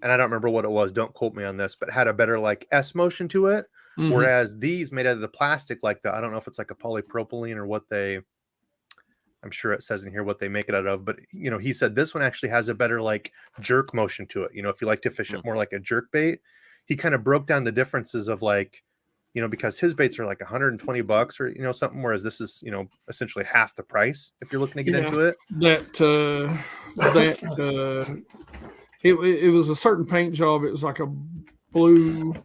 and I don't remember what it was. Don't quote me on this, but had a better like S motion to it. Mm-hmm. Whereas these made out of the plastic, like I don't know if it's like a polypropylene or what I'm sure it says in here what they make it out of, but he said this one actually has a better like jerk motion to it. If you like to fish it more like a jerk bait, he kind of broke down the differences of like, because his baits are like $120 or, something, whereas this is, essentially half the price if you're looking to get into it. It was a certain paint job. It was like a blue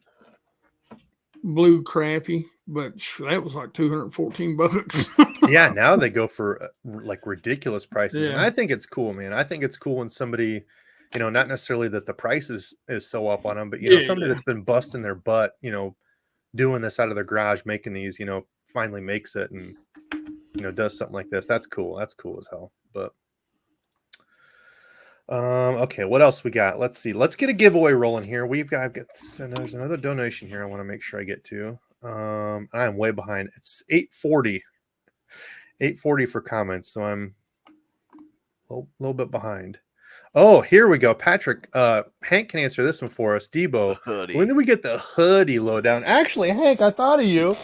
crappie, but that was like $214. Yeah. Now they go for like ridiculous prices. Yeah. And I think it's cool, man. I think it's cool when somebody, not necessarily that the price is so up on them, but, somebody that's been busting their butt, doing this out of their garage, making these, finally makes it and, does something like this. That's cool. That's cool as hell. But, okay, what else we got? Let's see. Let's get a giveaway rolling here. There's another donation here I want to make sure I get to. I'm way behind. It's 8:40 for comments. So I'm a little bit behind. Oh, here we go. Patrick, Hank can answer this one for us. Debo, when did we get the hoodie lowdown? Actually, Hank, I thought of you.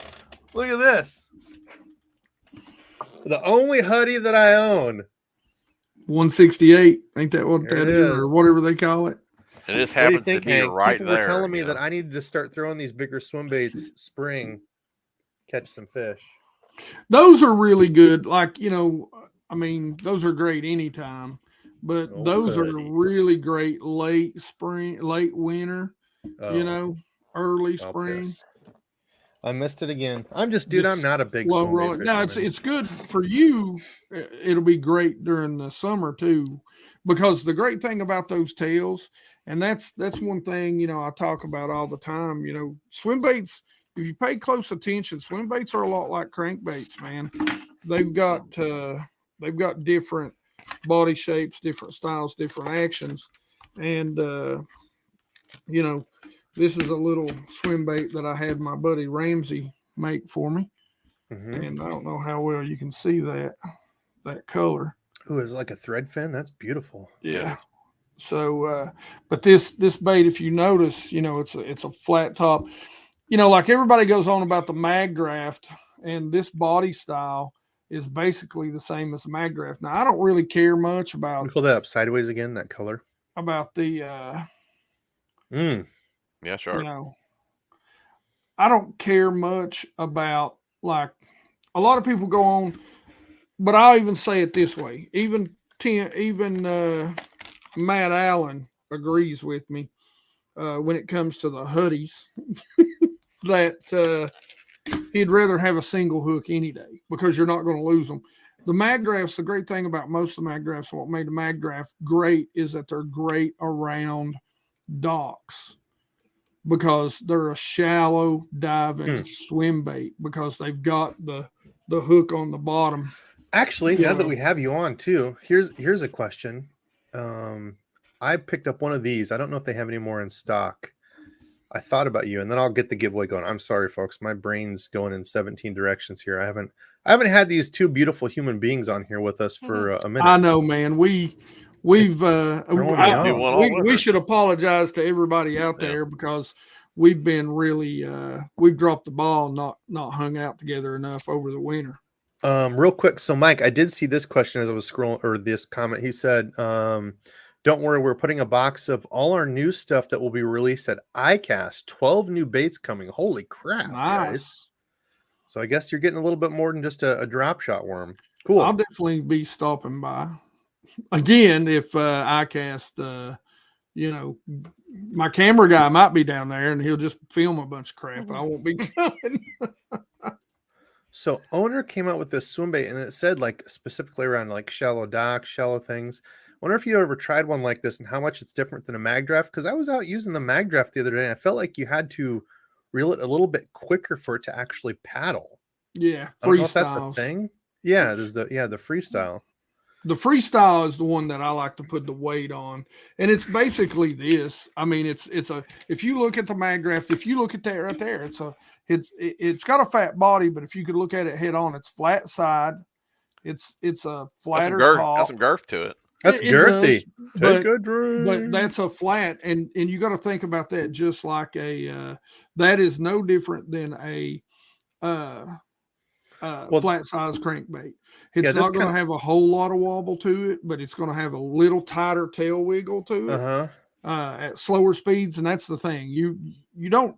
Look at this. The only hoodie that I own. 168. Ain't that what that is? Or whatever they call it? It just happens to be Hank? right People there. were telling me that I needed to start throwing these bigger swim baits spring, catch some fish. Those are really good. Like, those are great anytime. But those are really great late spring, late winter, early spring. I missed it again. I'm not a big swim bait fisherman. No, it's good for you. It'll be great during the summer too, because the great thing about those tails, and that's one thing, I talk about all the time, swim baits, if you pay close attention, swim baits are a lot like crankbaits, man. They've got different body shapes, different styles, different actions. And, this is a little swim bait that I had my buddy Ramsey make for me. Mm-hmm. And I don't know how well you can see that color. Oh, it's like a thread fin. That's beautiful. Yeah. So, but this bait, if you notice, it's a flat top, like everybody goes on about the mag draft, and this body style is basically the same as the mag draft. Now, I don't really care much about. Pull that up sideways again. That color. About the. Yeah, sure. I don't care much about, like, a lot of people go on, but I'll even say it this way. Even Matt Allen agrees with me when it comes to the hoodies that he'd rather have a single hook any day because you're not going to lose them. The mag drafts, the great thing about most of the mag drafts, what made the mag draft great is that they're great around docks, because they're a shallow diving swim bait, because they've got the hook on the bottom. Actually, now that we have you on too, here's a question. I picked up one of these. I don't know if they have any more in stock. I thought about you, and then I'll get the giveaway going. I'm sorry, folks. My brain's going in 17 directions here. I haven't had these two beautiful human beings on here with us for a minute. I know, man. We should apologize to everybody out there because we've been really we've dropped the ball, not hung out together enough over the winter. Real quick, so Mike, I did see this question as I was scrolling, or this comment. He said, don't worry, we're putting a box of all our new stuff that will be released at iCast. 12 new baits coming. Holy crap, guys. So I guess you're getting a little bit more than just a drop shot worm. Cool. I'll definitely be stopping by again if iCast my camera guy might be down there and he'll just film a bunch of crap. I won't be coming. So owner came out with this swim bait and it said like specifically around like shallow docks, shallow things. Wonder if you ever tried one like this and how much it's different than a mag draft. Because I was out using the mag draft the other day and I felt like you had to reel it a little bit quicker for it to actually paddle. Yeah, I don't know if that's a thing. Yeah, there's the freestyle. The freestyle is the one that I like to put the weight on, and it's basically this. I mean, it's a. If you look at the mag draft, if you look at that right there, it's got a fat body, but if you could look at it head on, it's flat side. It's a flatter top. Got some girth to it. That's girthy. Does, Take a drink. But that's a flat, and you got to think about that just like a. That is no different than a flat size crankbait. It's not going to have a whole lot of wobble to it, but it's going to have a little tighter tail wiggle to it at slower speeds. And that's the thing. You don't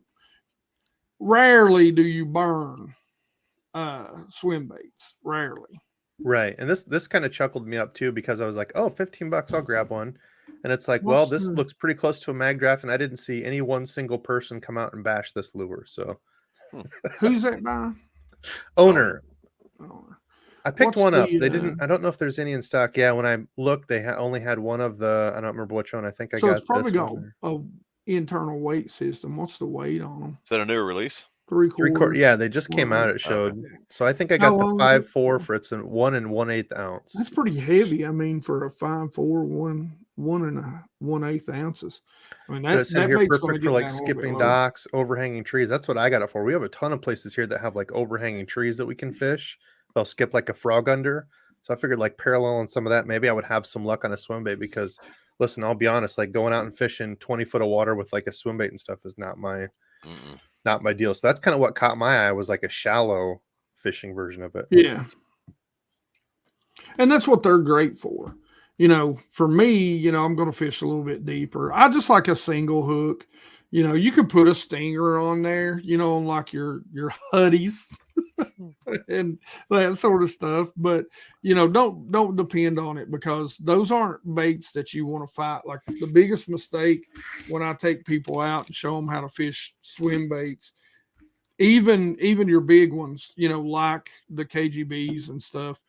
rarely do you burn swim baits. Rarely. Right. And this kind of chuckled me up too, because I was like, oh, $15, I'll grab one. And it's like, well, this looks pretty close to a mag draft, and I didn't see any one single person come out and bash this lure. So who's that by? Owner. I picked one up. They didn't. I don't know if there's any in stock. Yeah, when I looked, they only had one of the. I don't remember which one. I think I got. So it's probably got an internal weight system. What's the weight on them? Is that a newer release? 3/4. Yeah, they just came out. It showed. So I think I got the 5.4 for it's a 1 1/8 ounce. That's pretty heavy. I mean, for a 5.4, 1 1/8 ounces. I mean, that's perfect for like skipping docks, overhanging trees. That's what I got it for. We have a ton of places here that have like overhanging trees that we can fish. They'll skip like a frog under. So I figured like paralleling some of that, maybe I would have some luck on a swim bait, because listen, I'll be honest, like going out and fishing 20 foot of water with like a swim bait and stuff is not my deal. So that's kind of what caught my eye, was like a shallow fishing version of it. Yeah. And that's what they're great for. You know, for me, I'm going to fish a little bit deeper. I just like a single hook. You could put a stinger on there, on like your huddies and that sort of stuff. But, don't depend on it, because those aren't baits that you want to fight. Like the biggest mistake when I take people out and show them how to fish swim baits, even your big ones, like the KGBs and stuff,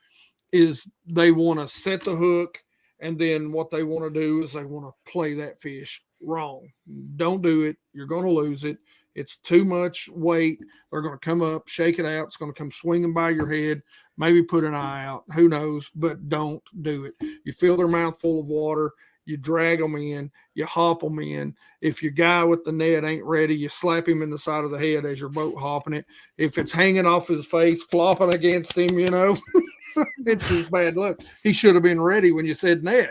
is they want to set the hook. And then what they want to do is they want to play that fish wrong. Don't do it. You're going to lose it. It's too much weight. They're going to come up, shake it out. It's going to come swinging by your head. Maybe put an eye out. Who knows? But don't do it. You fill their mouth full of water. You drag them in. You hop them in. If your guy with the net ain't ready, you slap him in the side of the head as your boat hopping it. If it's hanging off his face, flopping against him, it's his bad luck. He should have been ready when you said net,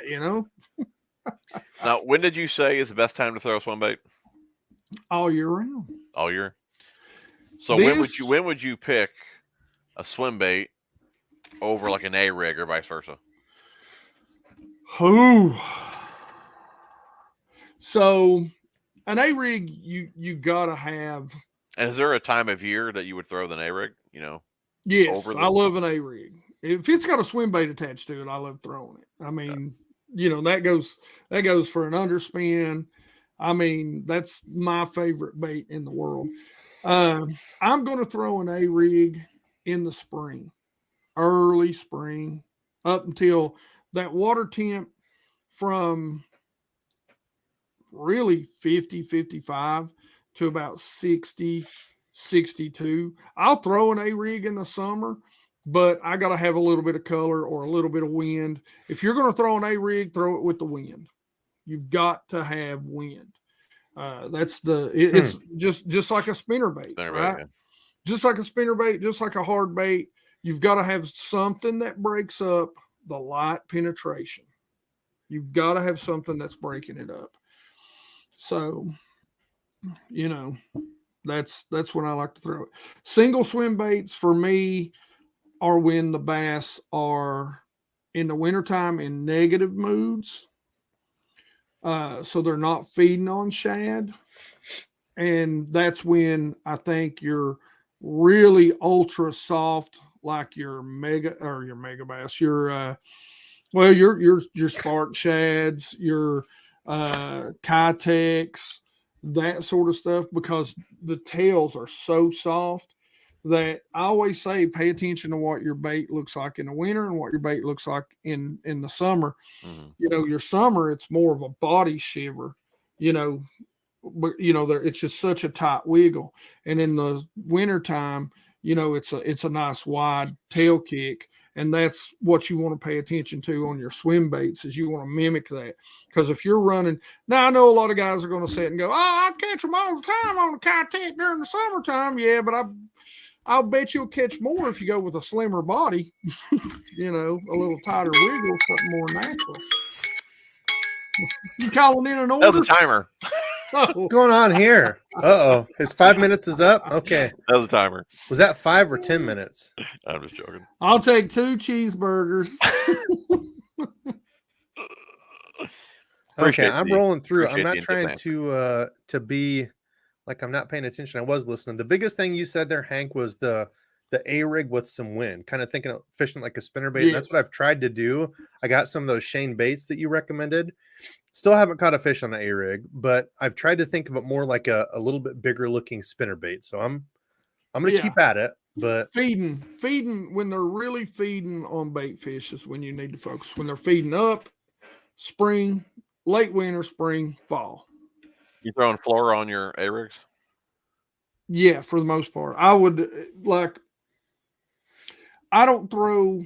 Now, when did you say is the best time to throw a swim bait? All year round. All year. So when would you pick a swim bait over like an A-rig or vice versa? So an A-rig, you gotta have. And is there a time of year that you would throw the A-rig? Yes, I love an A-rig. If it's got a swim bait attached to it, I love throwing it. I mean, that goes for an underspin. I mean, that's my favorite bait in the world. I'm going to throw an A-rig in the spring, early spring, up until that water temp from really 50, 55 to about 60, 62. I'll throw an A-rig in the summer, but I got to have a little bit of color or a little bit of wind. If you're going to throw an A-rig, throw it with the wind. You've got to have wind. It's just like a spinner bait, right? Yeah. Just like a spinner bait, just like a hard bait. You've got to have something that breaks up the light penetration. You've got to have something that's breaking it up. So, that's when I like to throw it. Single swim baits for me are when the bass are in the wintertime in negative moods. So they're not feeding on shad. And that's when I think you're really ultra soft, like your mega bass, your spark shads, your Kitex, that sort of stuff, because the tails are so soft that I always say pay attention to what your bait looks like in the winter and what your bait looks like in the summer. Mhm. You know, your summer, it's more of a body shiver, you know, but you know, it's just such a tight wiggle. And in the wintertime, you know, it's a nice wide tail kick. And that's what you want to pay attention to on your swim baits, is you want to mimic that. Because if you're running, now I know a lot of guys are going to sit and go, "Oh, I catch them all the time on the Kitex during the summertime." Yeah, but I'll bet you'll catch more if you go with a slimmer body, you know, a little tighter wiggle, something more natural. You calling in an order? That was a timer. Oh, What's going on here? Uh-oh. His 5 minutes is up? Okay. That was a timer. Was that 5 or 10 minutes? I'm just joking. I'll take 2 cheeseburgers. Okay, I'm rolling through. I'm appreciate not the trying input, to be like I'm not paying attention. I was listening. The biggest thing you said there, Hank, was the A-rig with some wind, kind of thinking of fishing like a spinnerbait. And that's what Yes. I've tried to do. I got some of those Shane baits that you recommended. Still haven't caught a fish on the A-rig, but I've tried to think of it more like a little bit bigger looking spinnerbait. So I'm gonna Yeah. keep at it. But Feeding when they're really feeding on bait fish is when you need to focus. When they're feeding up, spring, late winter, spring, fall. You throwing floor on your A-rigs? Yeah, for the most part. I would like, I don't throw,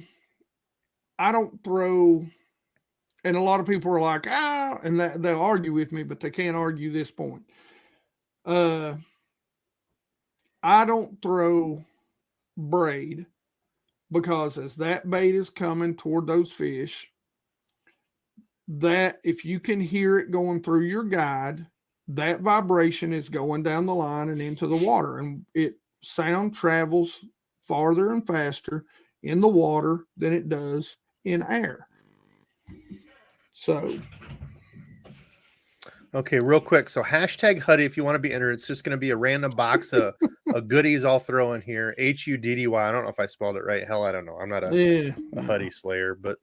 and a lot of people are like, and they'll argue with me, but they can't argue this point. I don't throw braid, because as that bait is coming toward those fish, that if you can hear it going through your guide, that vibration is going down the line and into the water, and sound travels farther and faster in the water than it does in air. So okay, real quick. So hashtag Huddy if you want to be entered. It's just going to be a random box of goodies I'll throw in here. HUDDY. I don't know if I spelled it right. Hell, I don't know. I'm not a Huddy slayer, but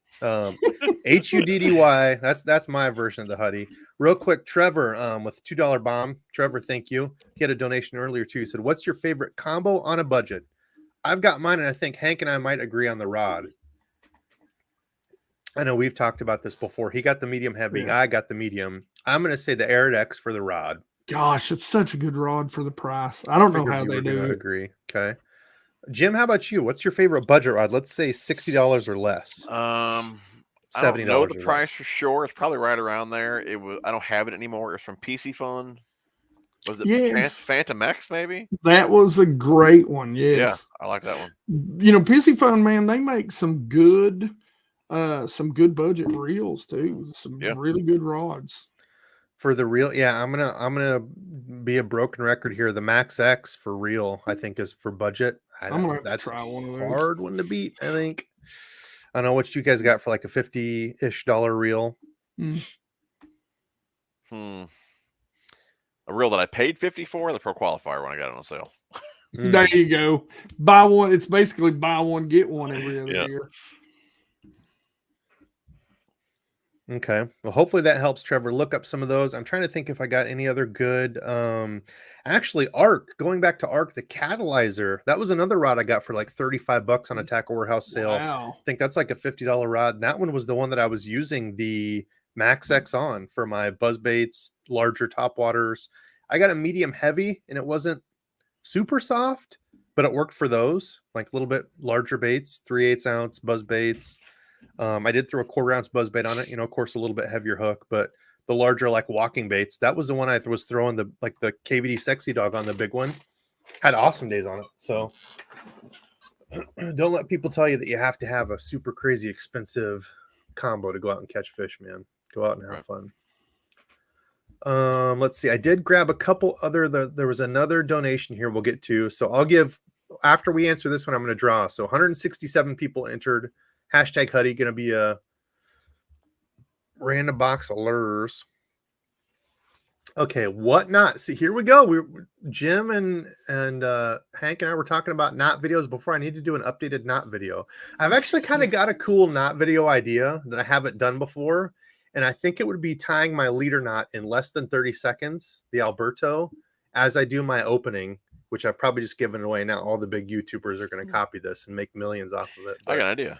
HUDDY. That's my version of the Huddy. Real quick, Trevor with $2 bomb. Trevor, thank you. He had a donation earlier too. He said, "What's your favorite combo on a budget?" I've got mine, and I think Hank and I might agree on the rod. I know we've talked about this before. He got the medium heavy. Yeah. I got the medium. I'm going to say the Aerodex for the rod. Gosh, it's such a good rod for the price. I don't know Figured how you they were do gonna it. agree. Okay. Jim, how about you? What's your favorite budget rod? Let's say $60 or less. I don't $70 know or the less. price for sure. It's probably right around there. It was. I don't have it anymore. It's from PC Fun. Was it Yes. Phantom X? Maybe. That was a great one. Yes. Yeah, I like that one. You know, Pissy Phone, man, they make some good budget reels too. Some Yeah. really good rods. For the reel, yeah, I'm gonna be a broken record here. The Max X for reel, I think, is for budget. I'm gonna have That's to try one of those. hard one to beat. I think. I don't know what you guys got for like a $50-ish reel. A reel that I paid $50 for, the Pro Qualifier when I got it on sale. There you go. Buy one. It's basically buy one, get one every other year. Okay. Well, hopefully that helps, Trevor. Look up some of those. I'm trying to think if I got any other good. Actually, Arc. Going back to Arc, the Catalyzer. That was another rod I got for like $35 on a Tackle Warehouse sale. Wow. I think that's like a $50 rod. And that one was the one that I was using the Max X on for my buzzbaits, larger topwaters. I got a medium heavy, and it wasn't super soft, but it worked for those, like a little bit larger baits, 3/8 ounce buzz baits. I did throw a 1/4 ounce buzz bait on it, of course, a little bit heavier hook, but the larger, like walking baits, that was the one I was throwing the KVD Sexy Dog on, the big one. Had awesome days on it. So don't let people tell you that you have to have a super crazy expensive combo to go out and catch fish, man. Go out and have fun. Let's see. I did grab a couple other. There was another donation here we'll get to. So I'll give, after we answer this one, I'm going to draw. So 167 people entered. Hashtag Huddy, going to be a random box of lures. Okay, what not? See, here we go. Jim and Hank and I were talking about knot videos before. I need to do an updated knot video. I've actually kind of got a cool knot video idea that I haven't done before. And I think it would be tying my leader knot in less than 30 seconds, the Alberto, as I do my opening, which I've probably just given away now. All the big YouTubers are going to copy this and make millions off of it. I got an idea.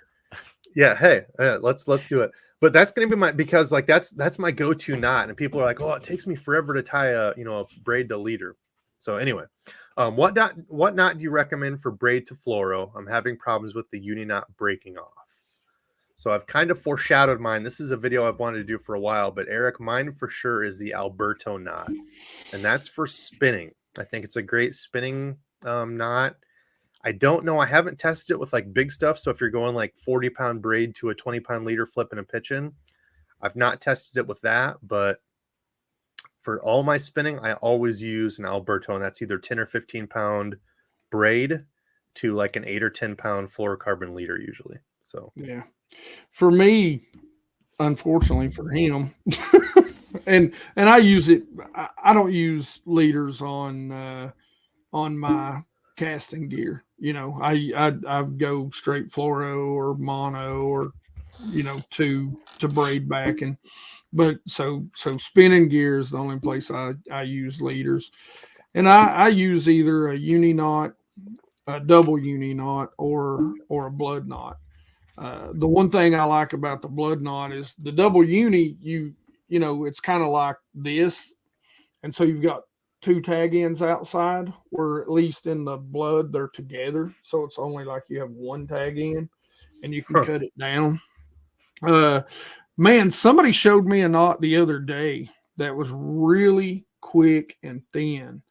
Yeah, hey, let's do it. But that's going to be because like that's my go-to knot, and people are like, oh, it takes me forever to tie a braid to leader. So anyway, what knot do you recommend for braid to fluoro? I'm having problems with the uni knot breaking off. So I've kind of foreshadowed mine. This is a video I've wanted to do for a while, but Eric, mine for sure is the Alberto knot, and that's for spinning. I think it's a great spinning knot. I don't know. I haven't tested it with like big stuff. So if you're going like 40-pound braid to a 20-pound leader flipping and pitching, I've not tested it with that. But for all my spinning, I always use an Alberto, and that's either 10 or 15-pound braid to like an 8 or 10-pound fluorocarbon leader usually. So yeah, for me, unfortunately for him, and I use it. I don't use leaders on my casting gear. I go straight fluoro or mono or to braid back, but so spinning gear is the only place I use leaders, and I use either a uni knot, a double uni knot, or a blood knot. The one thing I like about the blood knot is the double uni. It's kind of like this, and so you've got 2 tag ends outside, where at least in the blood they're together, so it's only like you have 1 tag end, and you can cut it down. Man, somebody showed me a knot the other day that was really quick and thin,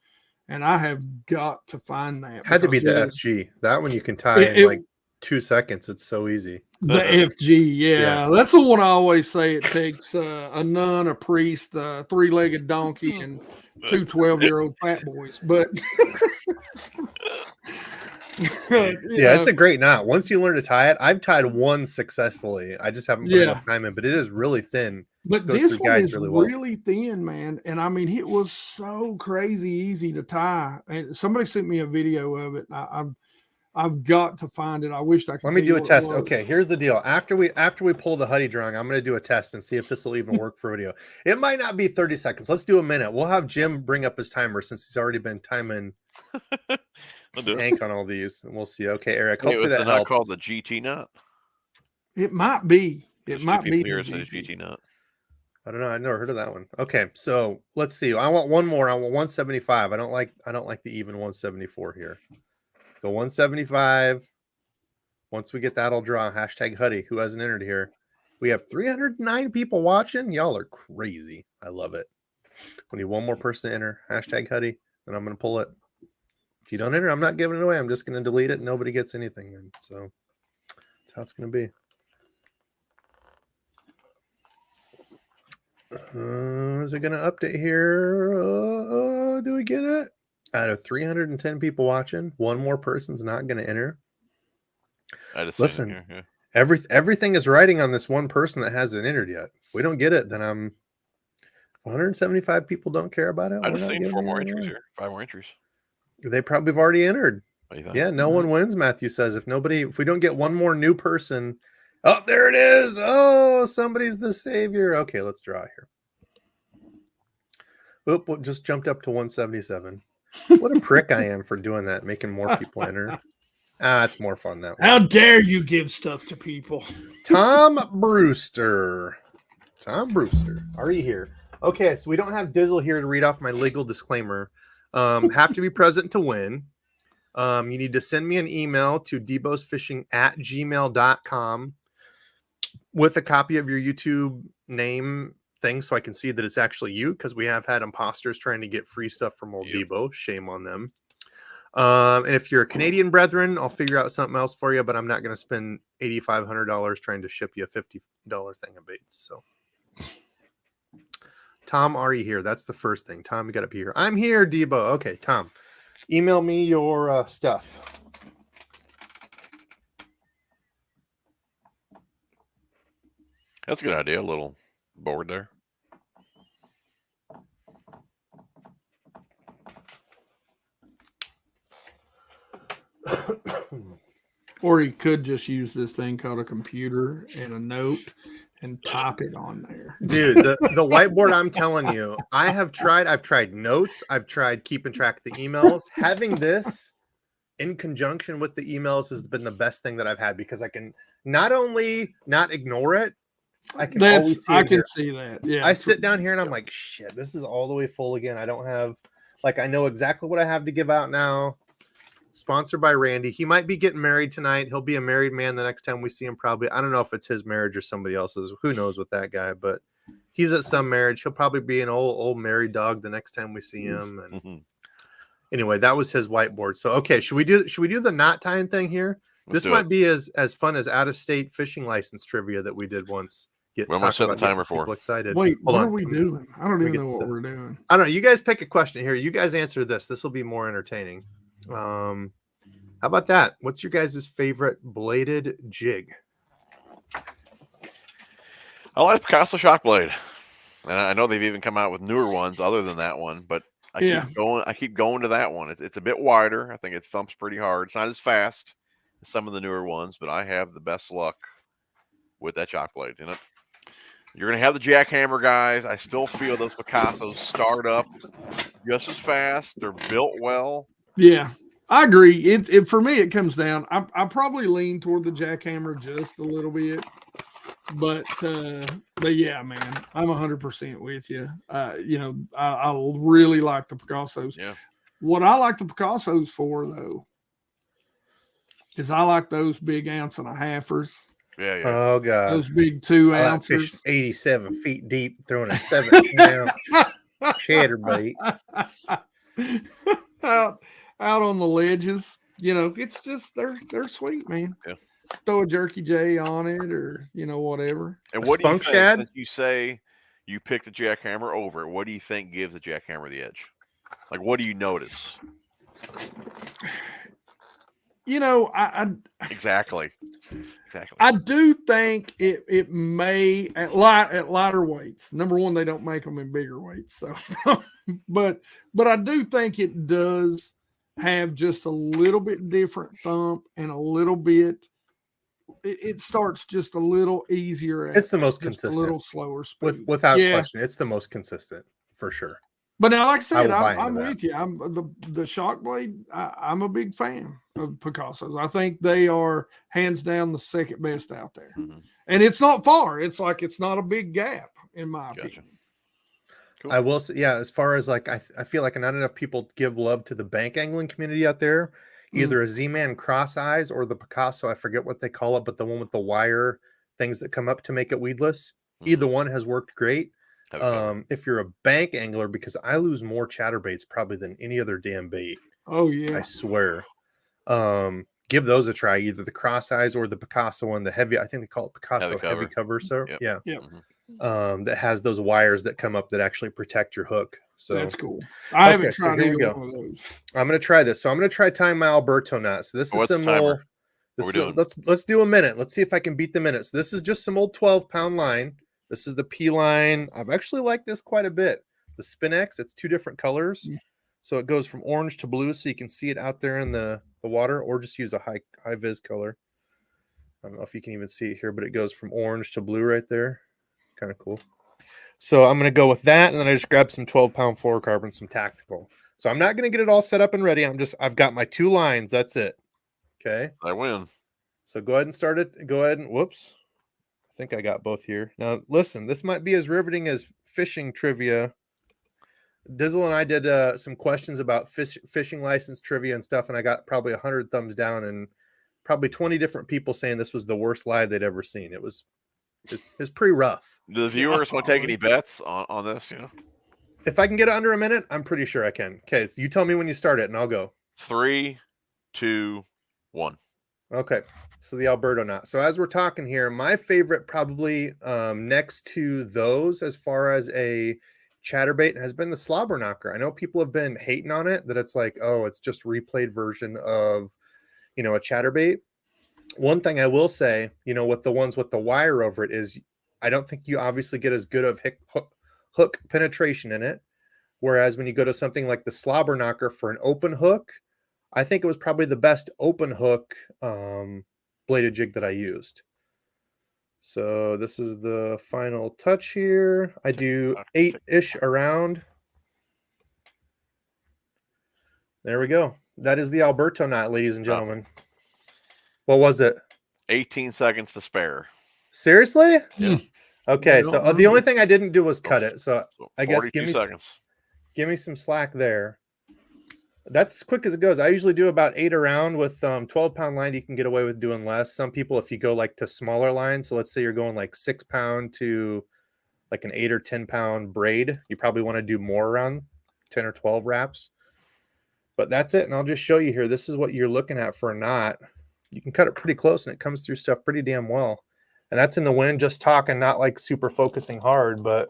and I have got to find that. Had to be the FG. That one you can tie in like 2 seconds. It's so easy. The FG, yeah, that's the one I always say. It takes a nun, a priest, a 3-legged donkey, and 2 12-year-old fat boys. But yeah, it's a great knot. Once you learn to tie it, I've tied one successfully. I just haven't put enough time in, but it is really thin. But this one is really thin, man. And I mean, it was so crazy easy to tie. And somebody sent me a video of it. I've got to find it. I wish I could. Let me do a test. Okay, here's the deal. After we pull the Huddy drawing, I'm going to do a test and see if this will even work for video. It might not be 30 seconds. Let's do a minute. We'll have Jim bring up his timer since he's already been timing Hank on all these, and we'll see. Okay, Eric. Hopefully that helps. Called the GT knot. It might be. It might be. Here says GT knot. I don't know. I've never heard of that one. Okay, so let's see. I want one more. I want 175. I don't like the even 174 here. Go 175. Once we get that, I'll draw hashtag Huddy, who hasn't entered here. We have 309 people watching. Y'all are crazy. I love it. We need one more person to enter hashtag Huddy, then I'm going to pull it. If you don't enter, I'm not giving it away. I'm just going to delete it. Nobody gets anything then. So that's how it's going to be. Is it going to update here? Do we get it? Out of 310 people watching, one more person's not going to enter. Listen, here, yeah. Everything is writing on this one person that hasn't entered yet. If we don't get it, then 175 people don't care about it. I just seen 4 more entries here. 5 more entries. They probably have already entered. Yeah, no one wins, Matthew says. If we don't get one more new person. Oh, there it is. Oh, somebody's the savior. Okay, let's draw here. Oop, just jumped up to 177. What a prick I am for doing that, making more people enter. It's more fun that way. How dare you give stuff to people? Tom Brewster. Are you here? Okay, so we don't have Dizzle here to read off my legal disclaimer. Have to be present to win. You need to send me an email to debosfishing@gmail.com with a copy of your YouTube name thing so I can see that it's actually you, because we have had imposters trying to get free stuff from old Debo. Shame on them. And if you're a Canadian brethren, I'll figure out something else for you, but I'm not going to spend $8,500 trying to ship you a $50 thing of baits. So, Tom, are you here? That's the first thing. Tom, you got to be here. I'm here, Debo. Okay, Tom, email me your stuff. That's a good idea. A little board there. Or he could just use this thing called a computer and a note and type it on there. Dude, the whiteboard, I'm telling you, I've tried notes, I've tried keeping track of the emails. Having this in conjunction with the emails has been the best thing that I've had, because I can not only not ignore it, I can always see it. I can see that. Yeah. I sit down here and I'm like, shit, this is all the way full again. I don't have, like, I know exactly what I have to give out now. Sponsored by Randy. He might be getting married tonight. He'll be a married man the next time we see him, probably. I don't know if it's his marriage or somebody else's. Who knows with that guy, but he's at some marriage. He'll probably be an old married dog the next time we see him. And anyway, that was his whiteboard. So okay, should we do the knot tying thing here? This might be as fun as out-of-state fishing license trivia that we did once. What am I setting the timer for? Excited. Wait, what are we doing? I don't even know what we're doing. I don't know. You guys pick a question here. You guys answer this. This will be more entertaining. How about that? What's your guys' favorite bladed jig? I like Picasso shock blade, and I know they've even come out with newer ones other than that one, but I keep going to that one. It's a bit wider. I think it thumps pretty hard. It's not as fast as some of the newer ones, but I have the best luck with that shock blade. You know, you're gonna have the jackhammer guys. I still feel those Picassos start up just as fast. They're built well. Yeah, I agree. It for me, it comes down. I probably lean toward the jackhammer just a little bit, but yeah, man, I'm 100% with you. You know, I really like the Picassos. Yeah. What I like the Picassos for, though, is I like those big 1.5 ounces. Yeah. Oh god, Those big 2 ounces, 87 feet deep, throwing a 17 ounce cheddar bait out on the ledges. You know, it's just they're sweet, man. Yeah. Throw a jerky J on it, or whatever. And what do you think? Shad? Since you say you picked the jackhammer over it, what do you think gives the jackhammer the edge? Like, what do you notice? You know, I exactly. I do think it may at lighter weights. Number one, they don't make them in bigger weights, so but I do think it does have just a little bit different thump and a little bit. It starts just a little easier. It's the most consistent. A little slower speed. Without question, it's the most consistent for sure. But now, like I said, I'm with you. I'm the shock blade. I'm a big fan of Picassos. I think they are hands down the second best out there, and it's not far. It's like it's not a big gap in my opinion. Cool. I will say, yeah. As far as like, I feel like not enough people give love to the bank angling community out there. Either a Z-Man cross eyes or the Picasso. I forget what they call it, but the one with the wire things that come up to make it weedless. Either one has worked great. If you're a bank angler, because I lose more chatterbaits probably than any other damn bait. Oh yeah, I swear. Give those a try, either the cross eyes or the Picasso one, the heavy. I think they call it Picasso heavy cover. So yeah. That has those wires that come up that actually protect your hook. So that's cool. I haven't tried either one of those. I'm gonna try this. So I'm gonna try tying my Alberto knot. So this is some old. Let's do a minute. Let's see if I can beat the minutes. This is just some old 12-pound line. This is the P line. I've actually liked this quite a bit. The Spinex, it's 2 different colors. So it goes from orange to blue, so you can see it out there in the water, or just use a high vis color. I don't know if you can even see it here, but it goes from orange to blue right there. Kind of cool. So I'm going to go with that, and then I just grab some 12-pound fluorocarbon, some tactical. So I'm not going to get it all set up and ready. I've got my 2 lines. That's it. Okay. I win. So go ahead and start it. Go ahead and whoops. I think I got both here. Now, listen, this might be as riveting as fishing trivia. Dizzle and I did some questions about fishing license trivia and stuff, and I got probably 100 thumbs down and probably 20 different people saying this was the worst live they'd ever seen. It's pretty rough. Do the viewers want to take any bets on this? You know, if I can get it under a minute, I'm pretty sure I can. Okay, so you tell me when you start it, and I'll go. 3, 2, 1. Okay, so the Alberto knot. So as we're talking here, my favorite probably next to those as far as a chatterbait has been the slobber knocker. I know people have been hating on it, that it's like, oh, it's just replayed version of, a chatterbait. One thing I will say, with the ones with the wire over it is I don't think you obviously get as good of hook penetration in it. Whereas when you go to something like the slobber knocker for an open hook, I think it was probably the best open hook bladed jig that I used. So this is the final touch here. I do 8-ish around. There we go. That is the Alberto knot, ladies and gentlemen. What was it? 18 seconds to spare. Seriously? Yeah. Okay, so the only thing I didn't do was cut it. So I guess 42 seconds. Give me some slack there. That's as quick as it goes. I usually do about 8 around with 12-pound line. You can get away with doing less. Some people, if you go like to smaller lines, so let's say you're going like 6-pound to like an 8 or 10-pound braid, you probably want to do more around 10 or 12 wraps. But that's it. And I'll just show you here. This is what you're looking at for a knot. You can cut it pretty close and it comes through stuff pretty damn well. And that's in the wind, just talking, not like super focusing hard, but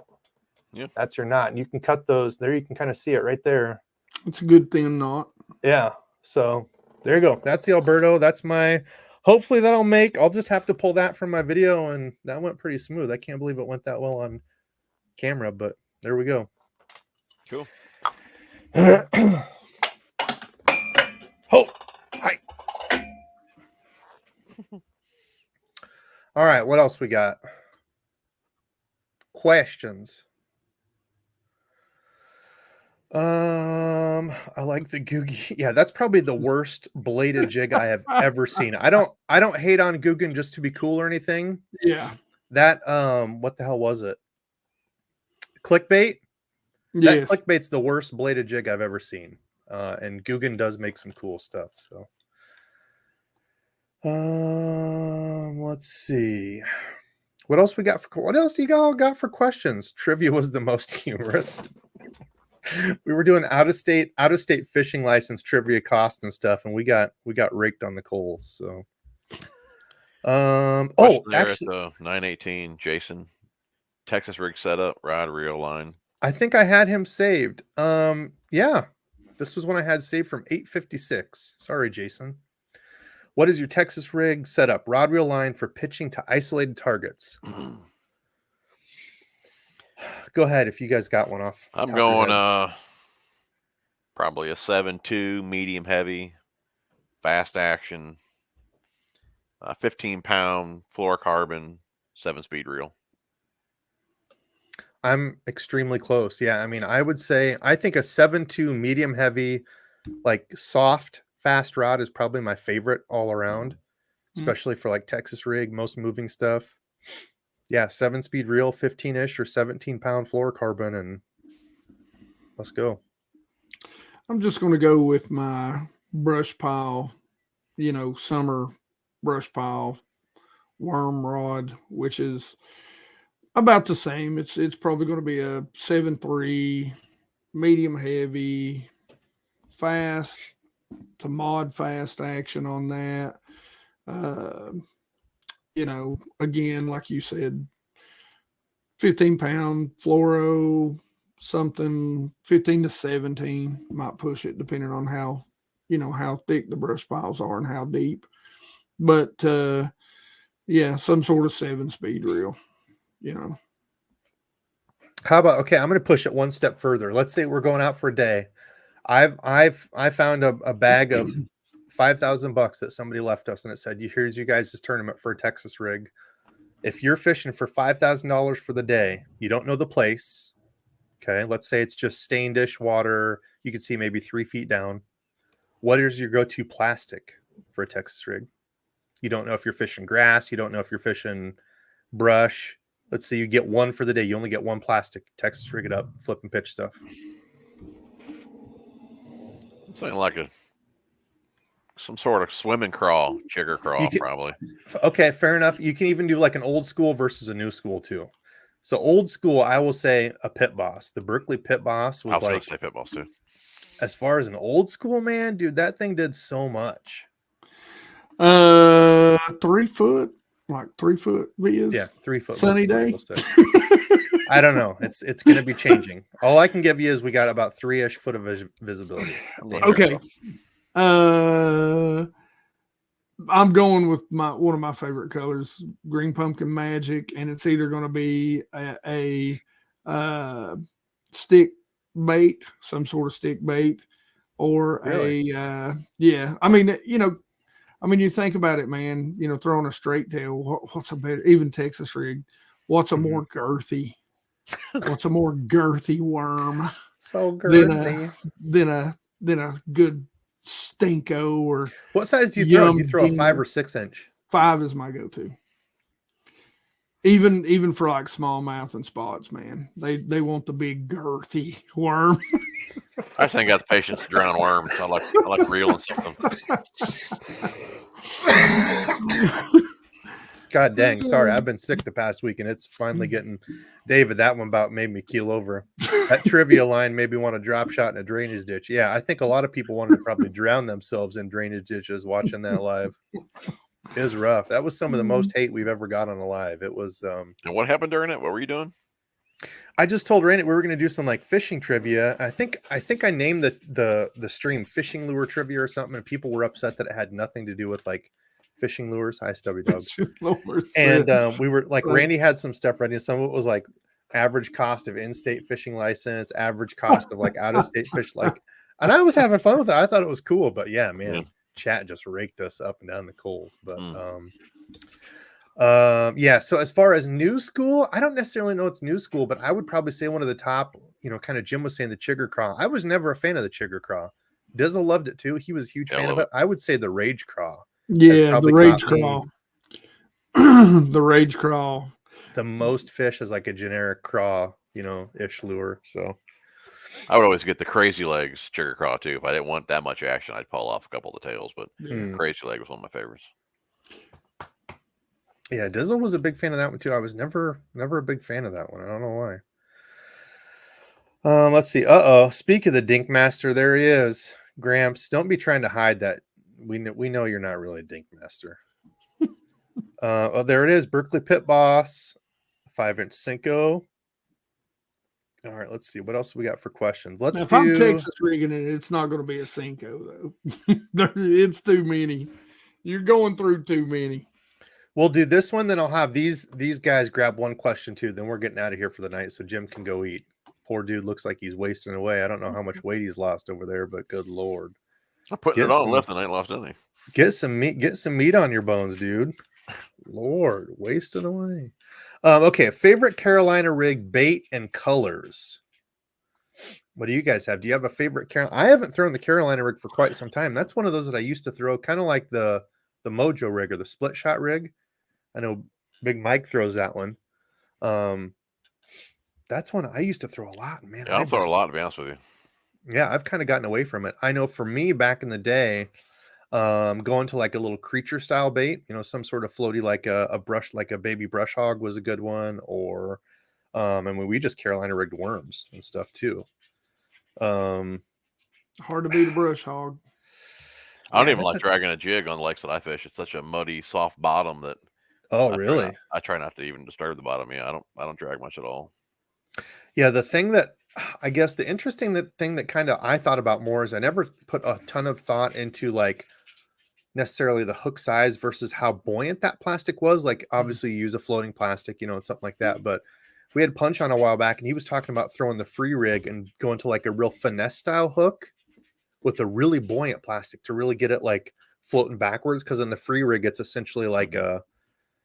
that's your knot. And you can cut those there. You can kind of see it right there. It's a good thin knot. Yeah. So there you go. That's the Alberto. That's my, hopefully that'll make, I'll just have to pull that from my video, and that went pretty smooth. I can't believe it went that well on camera, but there we go. Cool. Oh, hi. All right, what else we got? Questions. I like the Googie. Yeah, that's probably the worst bladed jig I have ever seen. I don't hate on Guggen just to be cool or anything. Yeah. That what the hell was it? Clickbait? Yes. That clickbait's the worst bladed jig I've ever seen. And Guggen does make some cool stuff. So let's see. What else we got for what else do you all got for questions? Trivia was the most humorous. We were doing out of state fishing license trivia cost and stuff, and we got raked on the coals. So actually the 918 Jason, Texas rig setup, rod, reel, line. I think I had him saved. Yeah, this was one I had saved from 856. Sorry, Jason. What is your Texas rig setup? Rod, reel, line for pitching to isolated targets. Go ahead if you guys got one off. I'm going probably a 7.2 medium heavy, fast action, 15-pound fluorocarbon, 7-speed reel. I'm extremely close. Yeah, I mean, I would say I think a 7.2 medium heavy, like soft, fast rod is probably my favorite all around, especially for like Texas rig, most moving stuff. Yeah, 7-speed reel, 15-ish or 17-pound fluorocarbon, and let's go. I'm just going to go with my brush pile, summer brush pile worm rod, which is about the same. It's probably going to be a 7.3, medium heavy, fast to mod fast action on that. Again, like you said, 15-pound fluoro, something 15 to 17 might push it depending on how thick the brush piles are and how deep. But yeah, some sort of 7-speed reel, How about, okay, I'm going to push it one step further. Let's say we're going out for a day. I found a bag of $5,000 that somebody left us, and it said, here's you guys' tournament for a Texas rig. If you're fishing for $5,000 for the day, you don't know the place. Okay, let's say it's just stained dish water. You can see maybe 3 feet down. What is your go-to plastic for a Texas rig? You don't know if you're fishing grass. You don't know if you're fishing brush. Let's say you get one for the day. You only get one plastic. Texas rig it up, flip and pitch stuff. Something like some sort of swim and crawl, jigger crawl, probably. Okay, fair enough. You can even do like an old school versus a new school too. So old school, I will say a Pit Boss. The Berkeley Pit Boss was like, say Pit Boss too. As far as an old school, man, dude, that thing did so much. 3 foot, like 3 foot vias. Yeah, 3 foot. Sunny day. I don't know. It's going to be changing. All I can give you is we got about 3-ish foot of visibility. Okay. I'm going with one of my favorite colors, green pumpkin magic, and it's either going to be a stick bait, some sort of stick bait, or really? I mean, I mean, you think about it, man, you know, throwing a straight tail, what's a better, even Texas rig, what's a more girthy, what's a more girthy worm So girthy. than a good stinko or What size do you throw? Do you throw a 5 or 6 inch? 5 is my go-to. Even for like smallmouth and spots, man, they want the big girthy worm. I just ain't got the patience to drown worms. I like reeling something. God dang, sorry, I've been sick the past week, and it's finally getting. David, that one about made me keel over. That trivia line made me want to drop shot in a drainage ditch. Yeah, I think a lot of people wanted to probably drown themselves in drainage ditches watching that live. It was rough. That was some of the most hate we've ever got on a live. It was. And what happened during it? What were you doing? I just told Randy we were going to do some like fishing trivia. I think I named the stream fishing lure trivia or something, and people were upset that it had nothing to do with like fishing lures. Hi, Stubby Dog. And we were like, Randy had some stuff ready. Some of it was like average cost of in-state fishing license, average cost of like out-of-state fish. Like, and I was having fun with it. I thought it was cool, but yeah, man. Yeah. Chat just raked us up and down the coals. But yeah, so as far as new school, I don't necessarily know it's new school, but I would probably say one of the top, you know, kind of Jim was saying the chigger craw. I was never a fan of the chigger craw. Dizzle loved it too. He was a huge fan of it. I would say the rage craw. Yeah, the rage craw. The rage craw. The most fish is like a generic craw, you know, ish lure. So I would always get the crazy legs chigger craw too. If I didn't want that much action, I'd pull off a couple of the tails, but crazy leg was one of my favorites. Yeah, Dizzle was a big fan of that one too. I was never a big fan of that one. I don't know why. Let's see. Speak of the Dink Master, there he is. Gramps, don't be trying to hide that. We know you're not really a Dink Master. Oh, there it is. Berkeley Pit Boss, 5-inch Cinco. All right, let's see what else we got for questions. If I'm Texas rigging it, it's not going to be a Cinco though. It's too many. You're going through too many. We'll do this one, then I'll have these guys grab one question too. Then we're getting out of here for the night, so Jim can go eat. Poor dude looks like he's wasting away. I don't know how much weight he's lost over there, but good Lord. I'm putting it on lifting. I ain't lost any. Get some meat on your bones, dude. Lord, wasting away. Okay, favorite Carolina rig bait and colors. What do you guys have? Do you have a favorite I haven't thrown the Carolina rig for quite some time. That's one of those that I used to throw, kind of like the Mojo rig or the split shot rig. I know Big Mike throws that one. That's one I used to throw a lot, man. Yeah, I'll throw a lot, to be honest with you. Yeah, I've kind of gotten away from it. I know for me back in the day, going to like a little creature style bait, you know, some sort of floaty, like a brush, like a baby brush hog was a good one. Or, and we just Carolina rigged worms and stuff too. Hard to beat a brush hog. I don't even like dragging a jig on lakes that I fish. It's such a muddy, soft bottom that. Oh, really? I try not to even disturb the bottom. Yeah, I don't drag much at all. Yeah, the thing that I guess the interesting thing that kind of I thought about more is I never put a ton of thought into like necessarily the hook size versus how buoyant that plastic was. Like obviously you use a floating plastic, you know, and something like that. But we had Punch on a while back and he was talking about throwing the free rig and going to like a real finesse style hook with a really buoyant plastic to really get it like floating backwards. Cause in the free rig, it's essentially like a,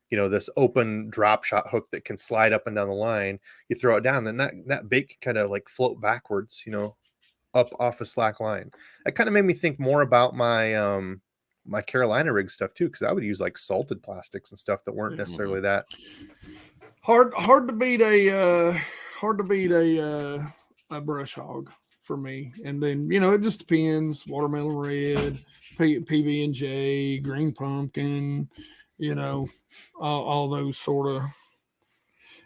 you know, this open drop shot hook that can slide up and down the line. You throw it down, then that bait can kind of like float backwards, you know, up off a slack line. It kind of made me think more about my my Carolina rig stuff too, because I would use like salted plastics and stuff that weren't necessarily that hard to beat a brush hog for me. And then, you know, it just depends. Watermelon red, PB&J, green pumpkin, you know, all those sort of.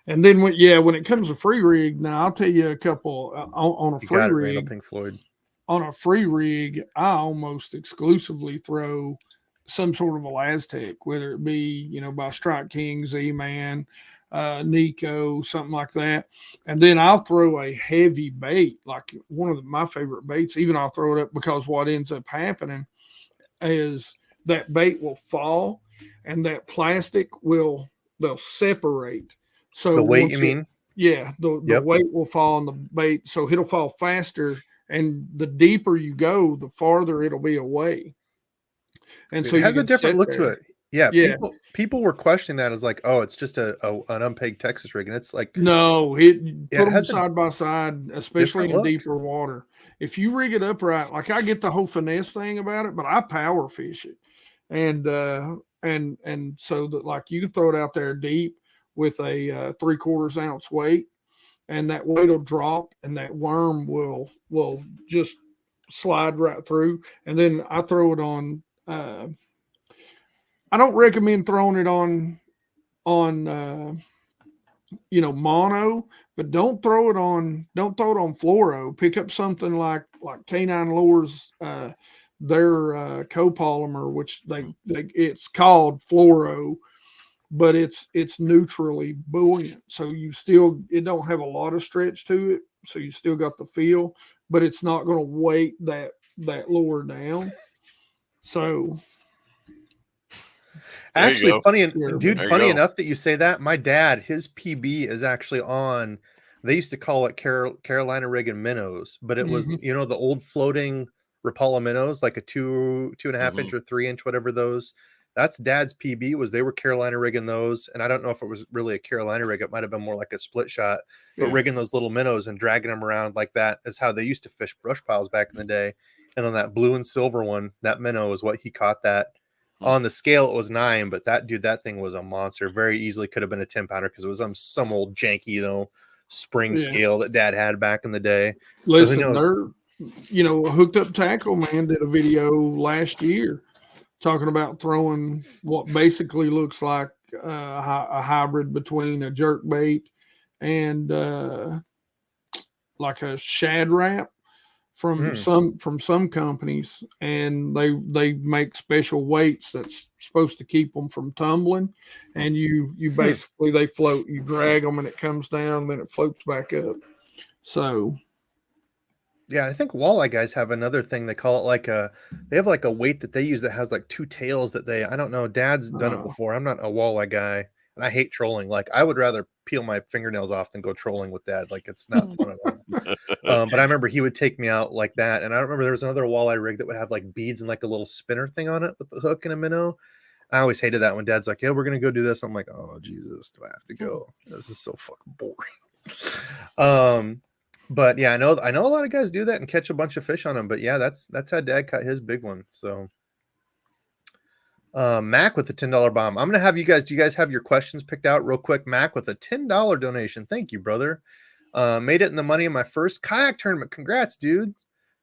And then when it comes to free rig, now I'll tell you a couple on a free rig. Pink Floyd. On a free rig, I almost exclusively throw some sort of a Aztec, whether it be, you know, by Strike King, Z-Man, Nico, something like that. And then I'll throw a heavy bait, like one of my favorite baits. Even I'll throw it up because what ends up happening is that bait will fall and that plastic they'll separate. So the weight, you mean? Yeah, the weight will fall on the bait, so it'll fall faster. And the deeper you go, the farther it'll be away. And It so you has a can different sit look to there. it. Yeah, Yeah. people were questioning that as like, oh, it's just an unpegged Texas rig, and it's like, No, yeah, put it them has a side by side, especially different in look. deeper water. If you rig it up right, like I get the whole finesse thing about it, but I power fish it, and so that like you can throw it out there deep with a 3/4 ounce weight, and that weight will drop, and that worm will just slide right through. And then I throw it on. I don't recommend throwing it on mono, but don't throw it on fluoro. Pick up something like Canine Lures, their copolymer, which they it's called fluoro, but it's neutrally buoyant, so it don't have a lot of stretch to it, so you still got the feel, but it's not going to weight that lure down. So actually funny enough that you say that. My dad, his PB is actually on, they used to call it Carolina rig and minnows, but it was the old floating Rapala minnows, like a 2.5 inch or 3 inch, whatever those. That's Dad's PB, was they were Carolina rigging those. And I don't know if it was really a Carolina rig, it might have been more like a split shot, but rigging those little minnows and dragging them around like that is how they used to fish brush piles back in the day. And on that blue and silver one, that minnow is what he caught that. On the scale, it was 9, but that thing was a monster. Very easily could have been a 10-pounder because it was on some old janky, spring scale that Dad had back in the day. Listen, so who knows? Hooked Up Tackle Man did a video last year talking about throwing what basically looks like a hybrid between a jerk bait and like a shad wrap from some companies, and they make special weights that's supposed to keep them from tumbling, and you basically they float, you drag them and it comes down, then it floats back up. So yeah, I think walleye guys have another thing. They call it they have like a weight that they use that has like 2 tails that I don't know. Dad's done it before. I'm not a walleye guy, and I hate trolling. Like, I would rather peel my fingernails off than go trolling with Dad. Like, it's not fun at all. But I remember he would take me out like that. And I remember there was another walleye rig that would have like beads and like a little spinner thing on it with the hook and a minnow. I always hated that when Dad's like, yeah, we're going to go do this. I'm like, oh, Jesus, do I have to go? This is so fucking boring. But yeah, I know a lot of guys do that and catch a bunch of fish on them. But yeah, that's how Dad caught his big one. So Mac with the $10 bomb. I'm gonna have you guys. Do you guys have your questions picked out real quick? Mac with a $10 donation. Thank you, brother. Made it in the money in my first kayak tournament. Congrats, dude.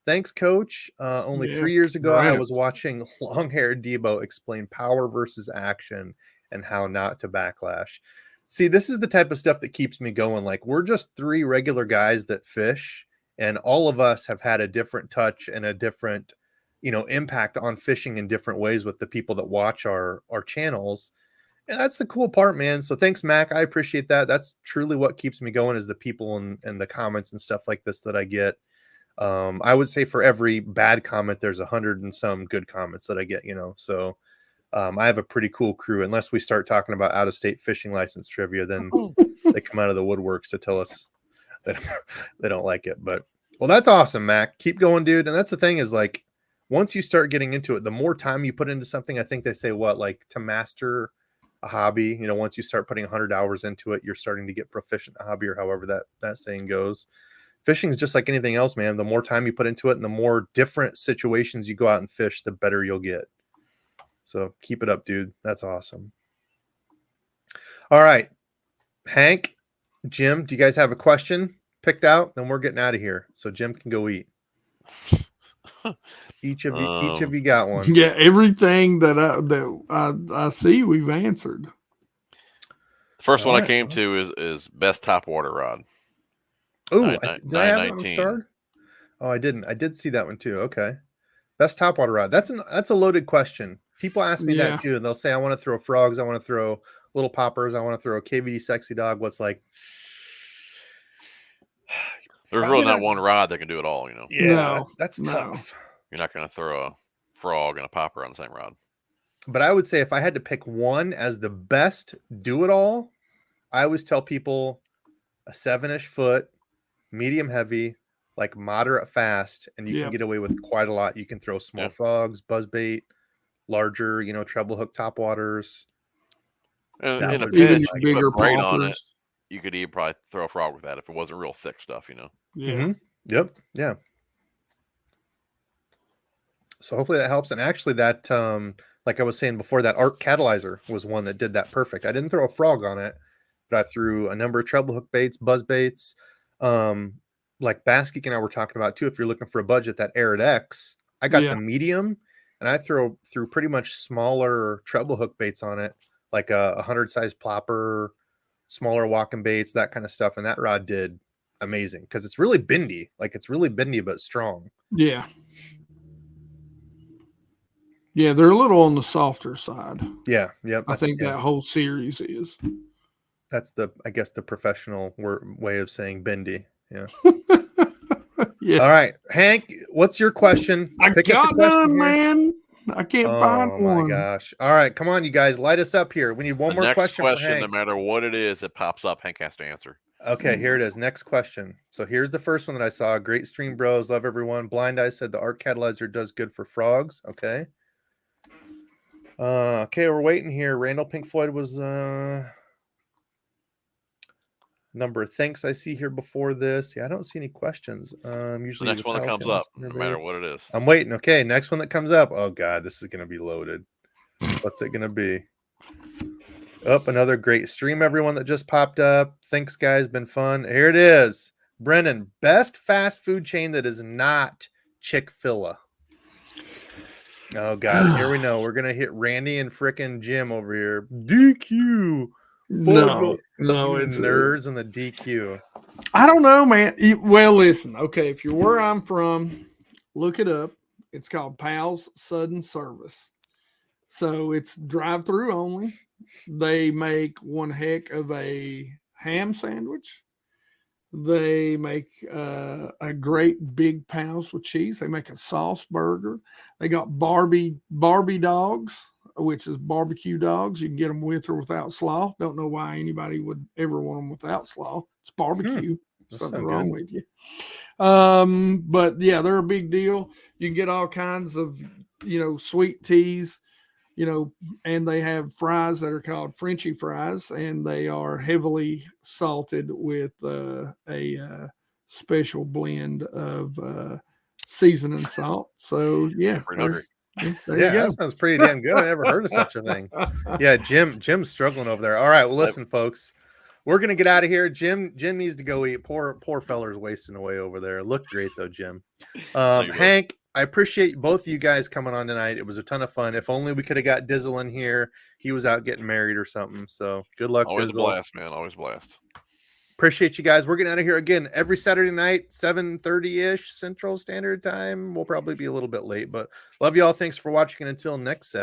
Thanks, coach. Only 3 years ago, I was watching long-haired Debo explain power versus action and how not to backlash. See, this is the type of stuff that keeps me going. Like, we're just 3 regular guys that fish, and all of us have had a different touch and a different, impact on fishing in different ways with the people that watch our channels. And that's the cool part, man. So thanks, Mac. I appreciate that. That's truly what keeps me going, is the people and the comments and stuff like this that I get. I would say for every bad comment, there's 100 and some good comments that I get, so I have a pretty cool crew. Unless we start talking about out-of-state fishing license trivia, then they come out of the woodworks to tell us that they don't like it. But, well, that's awesome, Mac. Keep going, dude. And that's the thing, is like, once you start getting into it, the more time you put into something, I think they say to master a hobby, once you start putting 100 hours into it, you're starting to get proficient in a hobby, or however that saying goes. Fishing is just like anything else, man. The more time you put into it and the more different situations you go out and fish, the better you'll get. So keep it up, dude. That's awesome. All right. Hank, Jim, do you guys have a question picked out? Then we're getting out of here, so Jim can go eat. Each of you got one. Yeah, everything that I see, we've answered. The first one I came to is best topwater rod. Oh, did I have that one starred? Oh, I didn't. I did see that one too. Okay. Best topwater rod. That's a loaded question. People ask me that too, and they'll say, I want to throw frogs, I want to throw little poppers, I want to throw a KVD sexy dog. What's like? There's really not one rod that can do it all, Yeah, that's tough. You're not going to throw a frog and a popper on the same rod. But I would say if I had to pick one as the best do it all, I always tell people a 7-ish foot, medium heavy, like moderate fast, and you can get away with quite a lot. You can throw small frogs, buzzbait, larger, treble hook topwaters. And That in a would be Even pinch, your you bigger put braid on it, ploppers. you could even probably throw a frog with that if it wasn't real thick stuff, Yeah. Yep. Yeah. So hopefully that helps. And actually that, like I was saying before, that arc catalyzer was one that did that perfect. I didn't throw a frog on it, but I threw a number of treble hook baits, buzz baits, like Baskeek and I were talking about too. If you're looking for a budget, that Arid X, I got the medium, and I threw pretty much smaller treble hook baits on it, like a 100 size plopper, smaller walking baits, that kind of stuff. And that rod did amazing because it's really bendy. Like it's really bendy but strong. Yeah. Yeah, they're a little on the softer side. Yeah. Yep. I think that whole series is. That's I guess the professional way of saying bendy. Yeah. Yeah. All right, Hank, what's your question? I got none, man. I can't find one. Oh my gosh. All right, come on, you guys, light us up here. We need one more question for Hank. No matter what it is that pops up, Hank has to answer. Okay, here it is. Next question. So here's the first one that I saw. Great stream, bros. Love everyone. Blind Eye said the arc catalyzer does good for frogs. Okay. Okay, we're waiting here. Randall Pink Floyd was number of thanks I see here before this. Yeah, I don't see any questions. Usually the next one that comes up, no matter what it is. I'm waiting. Okay, next one that comes up. Oh God, this is gonna be loaded. What's it gonna be? Oh, another great stream, everyone that just popped up. Thanks, guys. Been fun. Here it is. Brennan, best fast food chain that is not Chick-fil-A. Oh God, here we know. We're gonna hit Randy and frickin' Jim over here. DQ. No, it's nerds in the DQ. I don't know, man. Well, listen. Okay, if you're where I'm from, look it up. It's called Pal's Sudden Service. So it's drive-through only. They make one heck of a ham sandwich. They make a great big Pal's with cheese. They make a sauce burger. They got Barbie dogs, which is barbecue dogs. You can get them with or without slaw. Don't know why anybody would ever want them without slaw. It's barbecue. Something wrong with you. But yeah, they're a big deal. You can get all kinds of, sweet teas, and they have fries that are called Frenchy fries, and they are heavily salted with a special blend of seasoning salt. So yeah. That sounds pretty damn good. I never heard of such a thing. Yeah, Jim's struggling over there. All right, well, listen, folks, we're gonna get out of here. Jim needs to go eat. Poor feller's wasting away over there. Looked great though, Jim. Hank, I appreciate both of you guys coming on tonight. It was a ton of fun. If only we could have got Dizzle in here. He was out getting married or something. So good luck, Always Dizzle. a blast, man. Always a blast. Appreciate you guys. We're getting out of here again every Saturday night, 7:30-ish Central Standard Time. We'll probably be a little bit late, but love you all. Thanks for watching. And until next Saturday.